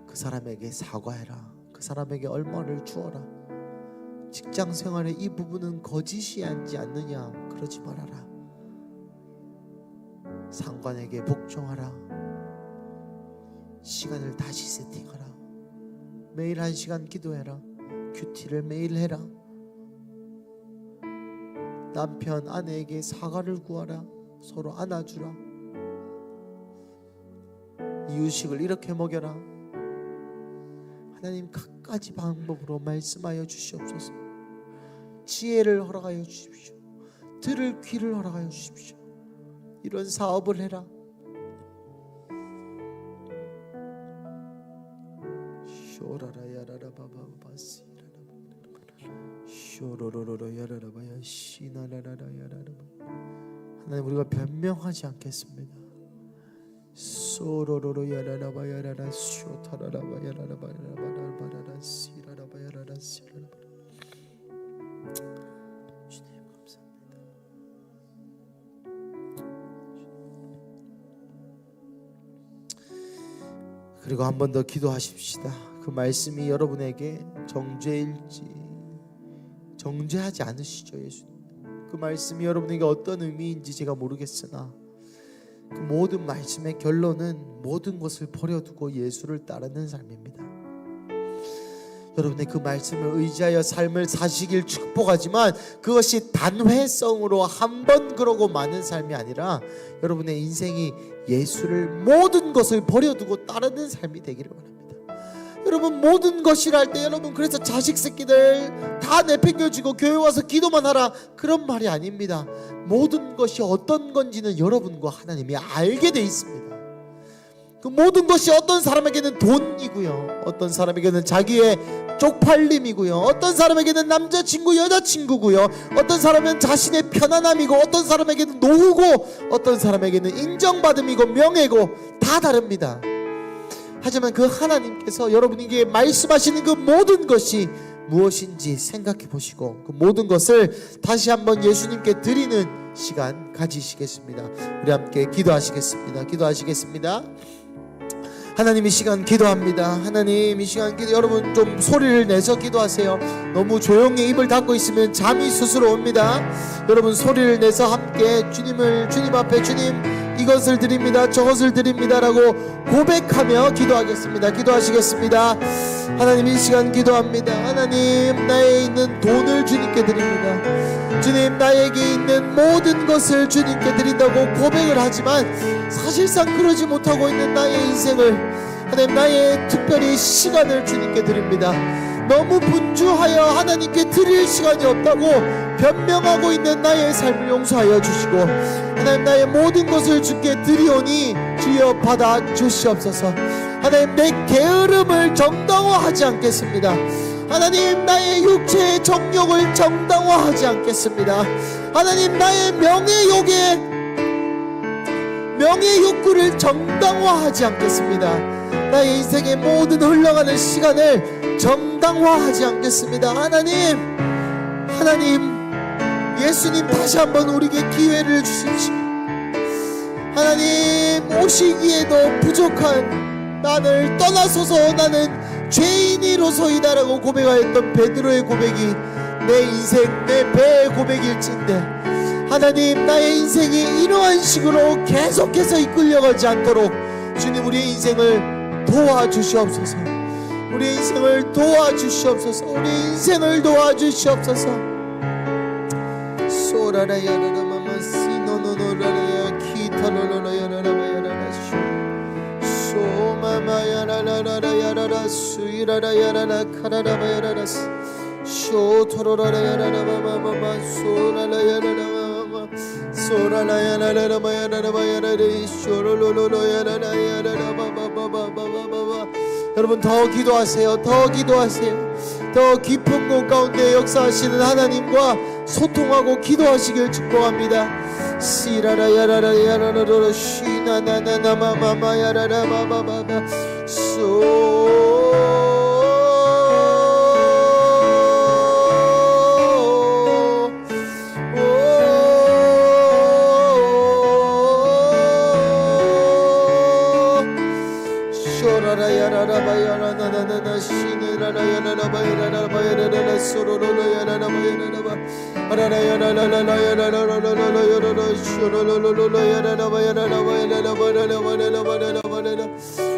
그 사람에게 사과해라. 그 사람에게 얼마를 주어라. 직장 생활의 이 부분은 거짓이지 않느냐, 그러지 말아라. 상관에게 복종하라. 시간을 다시 세팅하라. 매일 1시간 기도해라. 큐티를 매일 해라. 남편 아내에게 사과를 구하라. 서로 안아주라. 이유식을 이렇게 먹여라. 하나님 각가지 방법으로 말씀하여 주시옵소서. 지혜를 허락하여 주십시오. 들을 귀를 허락하여 주십시오. 이런 사업을 해라. 쇼라라 야라라 바바바시 쇼로로로로 야라라바야 시나라라라 야라라바. 하나님, 우리가 변명하지 않겠습니다. 소로로로 야라라바 야라라 쇼타라라바 야라라바 야라바라바라라 시라라바 야라라 시라라바. 주님 감사합니다. 그리고 한 번 더 기도하십시다. 그 말씀이 여러분에게 정죄일지 정죄하지 않으시죠, 예수님. 그 말씀이 여러분에게 어떤 의미인지 제가 모르겠으나 그 모든 말씀의 결론은 모든 것을 버려두고 예수를 따르는 삶입니다. 여러분의 그 말씀을 의지하여 삶을 사시길 축복하지만 그것이 단회성으로 한 번 그러고 마는 삶이 아니라 여러분의 인생이 예수를 모든 것을 버려두고 따르는 삶이 되기를 원합니다. 여러분, 모든 것이라 할 때 여러분 그래서 자식 새끼들 다 내팽겨주고 교회 와서 기도만 하라, 그런 말이 아닙니다. 모든 것이 어떤 건지는 여러분과 하나님이 알게 돼 있습니다. 그 모든 것이 어떤 사람에게는 돈이고요, 어떤 사람에게는 자기의 쪽팔림이고요, 어떤 사람에게는 남자친구 여자친구고요, 어떤 사람은 자신의 편안함이고, 어떤 사람에게는 노후고, 어떤 사람에게는 인정받음이고 명예고, 다 다릅니다. 하지만 그 하나님께서 여러분에게 말씀하시는 그 모든 것이 무엇인지 생각해 보시고 그 모든 것을 다시 한번 예수님께 드리는 시간 가지시겠습니다. 우리 함께 기도하시겠습니다. 기도하시겠습니다. 하나님, 이 시간 기도합니다. 하나님, 이 시간 여러분 좀 소리를 내서 기도하세요. 너무 조용히 입을 닫고 있으면 잠이 스스로 옵니다. 여러분 소리를 내서 함께 주님 앞에 주님 이것을 드립니다, 저것을 드립니다 라고 고백하며 기도하겠습니다. 기도하시겠습니다. 하나님, 이 시간 기도합니다. 하나님, 나에 있는 돈을 주님께 드립니다. 주님, 나에게 있는 모든 것을 주님께 드린다고 고백을 하지만 사실상 그러지 못하고 있는 나의 인생을, 하나님, 나의 특별히 시간을 주님께 드립니다. 너무 분주하여 하나님께 드릴 시간이 없다고 변명하고 있는 나의 삶을 용서하여 주시고, 하나님, 나의 모든 것을 주께 드리오니 주여 받아 주시옵소서. 하나님 내 게으름을 정당화하지 않겠습니다. 하나님 나의 육체의 정욕을 정당화하지 않겠습니다. 하나님 나의 명예 욕구를 정당화하지 않겠습니다. 나의 인생의 모든 흘러가는 시간을 정당화하지 않겠습니다. 하나님 예수님 다시 한번 우리에게 기회를 주십시오. 하나님 오시기에도 부족한 나를 떠나소서 나는 죄인이로소이다라고 고백하였던 베드로의 고백이 내 인생 내 배의 고백일진데, 하나님 나의 인생이 이러한 식으로 계속해서 이끌려가지 않도록 주님 우리의 인생을 도와주시옵소서. 우리의 인생을 도와주시옵소서. 우리의 인생을 도와주시옵소서. 소라라야라라마마 시노노노라라야 키타로로라야라라바야라라쇼 소마마야라라라야라라 수이라라야라라 카라라바야라라스 쇼토로라야라라마마마 소라라야라라마마 소라라야라라마야라라바야라리 쇼로로로야라라야라라바바바바바바바. 여러분 더 기도하세요. 더 기도하세요. 더 깊은 곳 가운데 역사하시는 하나님과 소통하고 기도하시길 축복합니다. 시라라야라라야라라라 쉬나나나나마마마야라라바바바 쇼라라야라라바야라나나나 시니라라야라라바야라라바야라라 소로로로야라라바야라라바 아라라야라라라야라라라라라라라 쇼로로로로야라라바야라라바야라라바야라라바야라라바야라라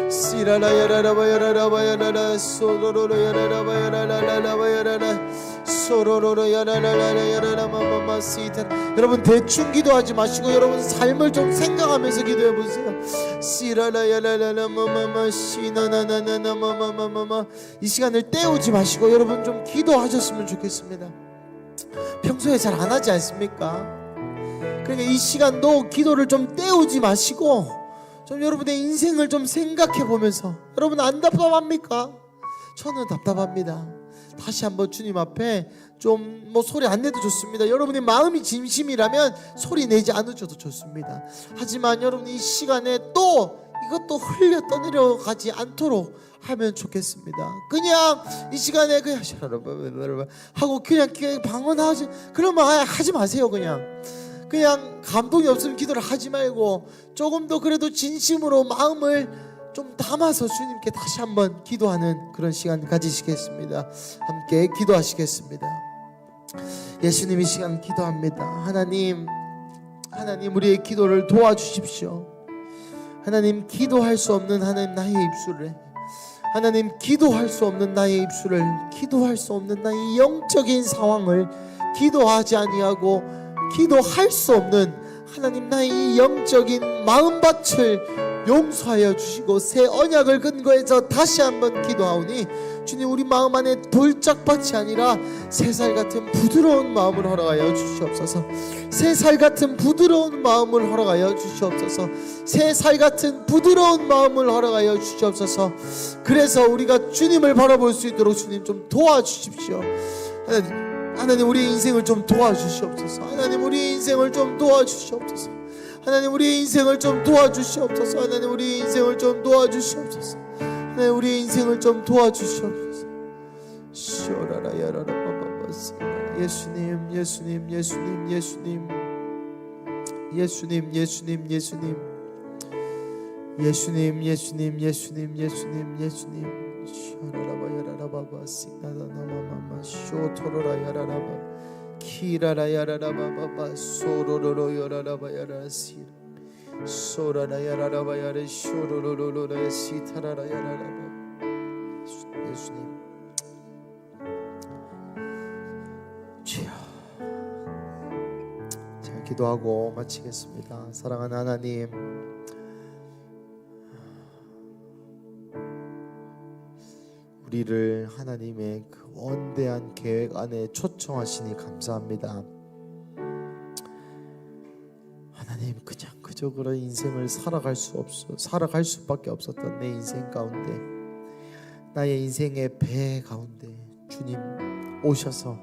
시라라야라라바야라라바야라라 소로로로야라라바야라라라바야라라 소로로로야라라라야라라마마마 시타. 여러분 대충 기도하지 마시고 여러분 삶을 좀 생각하면서 기도해 보세요. 시라라야라라마마마 시나나나나마마마마마. 이 시간을 때우지 마시고 여러분 좀 기도하셨으면 좋겠습니다. 평소에 잘 안 하지 않습니까? 그러니까 이 시간도 기도를 좀 때우지 마시고 좀 여러분의 인생을 좀 생각해 보면서, 여러분 안 답답합니까? 저는 답답합니다. 다시 한번 주님 앞에 좀 뭐 소리 안 내도 좋습니다. 여러분의 마음이 진심이라면 소리 내지 않으셔도 좋습니다. 하지만 여러분 이 시간에 또 이것도 흘려 떠내려가지 않도록 하면 좋겠습니다. 그냥 이 시간에 그냥 하고 그냥 방언하지 그러면 하지 마세요. 그냥 감동이 없으면 기도를 하지 말고 조금 더 그래도 진심으로 마음을 좀 담아서 주님께 다시 한번 기도하는 그런 시간 가지시겠습니다. 함께 기도하시겠습니다. 예수님 이 시간 기도합니다. 하나님 우리의 기도를 도와주십시오. 하나님 기도할 수 없는 하나님 나의 입술을, 하나님 기도할 수 없는 나의 입술을, 기도할 수 없는 나의 영적인 상황을 기도하지 아니하고 기도할 수 없는 하나님 나의 이 영적인 마음밭을 용서하여 주시고 새 언약을 근거해서 다시 한번 기도하오니 주님 우리 마음 안에 돌짝밭이 아니라 새살 같은 부드러운 마음을 허락하여 주시옵소서. 새살 같은 부드러운 마음을 허락하여 주시옵소서. 새살 같은 부드러운 마음을 허락하여 주시옵소서. 그래서 우리가 주님을 바라볼 수 있도록 주님 좀 도와주십시오. 하나님 우리의 인생을 좀 도와주시옵소서. 하나님 우리의 인생을 좀 도와주시옵소서. 하나님 우리의 인생을 좀 도와주시옵소서. 하나님 우리의 인생을 좀 도와주시옵소서. 하나님 우리의 인생을 좀 도와주시옵소서. 예수님 예수님 예수님 예수님 예수님 예수님 예수님 예수님 예수님 예수님 예수님 예수님 쇼라라바야라라바바 시나나나마마마 쇼토로라야라라바 키라라야라라바바 소로로로야라라바야라시 소라라야라라바야레 쇼로로로로라 시타라라야라라바. 예수님 주여, 제가 기도하고 마치겠습니다. 사랑하는 하나님, 우리를 하나님의 그 원대한 계획 안에 초청하시니 감사합니다. 하나님, 그냥 그저 그런 인생을 살아갈 수밖에 없었던 내 인생 가운데, 나의 인생의 배 가운데 주님 오셔서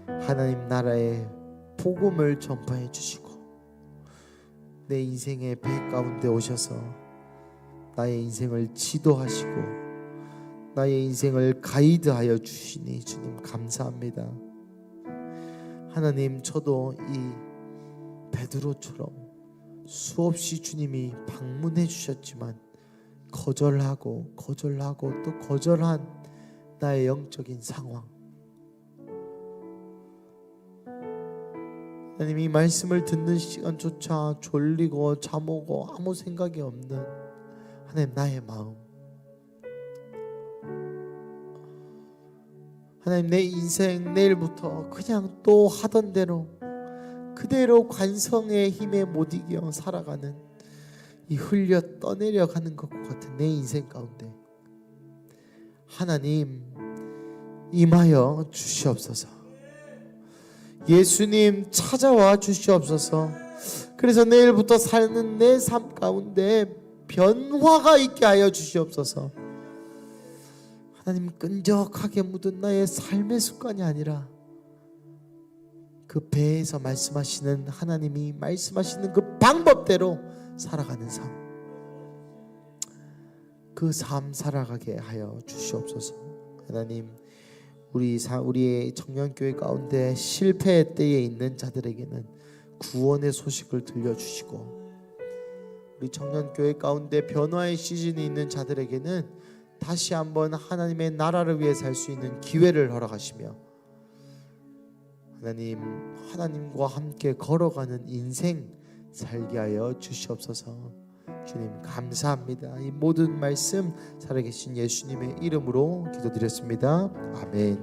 하나님 나라의 복음을 전파해 주시고, 내 인생의 배 가운데 오셔서 나의 인생을 지도하시고 나의 인생을 가이드하여 주시니 주님 감사합니다. 하나님, 저도 이 베드로처럼 수없이 주님이 방문해 주셨지만 거절하고 또 거절한 나의 영적인 상황, 하나님, 이 말씀을 듣는 시간조차 졸리고 잠오고 아무 생각이 없는 하나님 나의 마음, 하나님, 내 인생 내일부터 그냥 또 하던 대로 그대로 관성의 힘에 못 이겨 살아가는, 이 흘려 떠내려 가는 것과 같은 내 인생 가운데 하나님 임하여 주시옵소서. 예수님 찾아와 주시옵소서. 그래서 내일부터 사는 내 삶 가운데 변화가 있게 하여 주시옵소서. 하나님, 끈적하게 묻은 나의 삶의 습관이 아니라 그 배에서 말씀하시는, 하나님이 말씀하시는 그 방법대로 살아가는 삶, 그 삶 살아가게 하여 주시옵소서. 하나님, 우리의 청년교회 가운데 실패의 때에 있는 자들에게는 구원의 소식을 들려주시고, 우리 청년교회 가운데 변화의 시즌이 있는 자들에게는 다시 한번 하나님의 나라를 위해 살 수 있는 기회를 허락하시며, 하나님, 하나님과 함께 걸어가는 인생 살게 하여 주시옵소서. 주님 감사합니다. 이 모든 말씀 살아계신 예수님의 이름으로 기도드렸습니다. 아멘.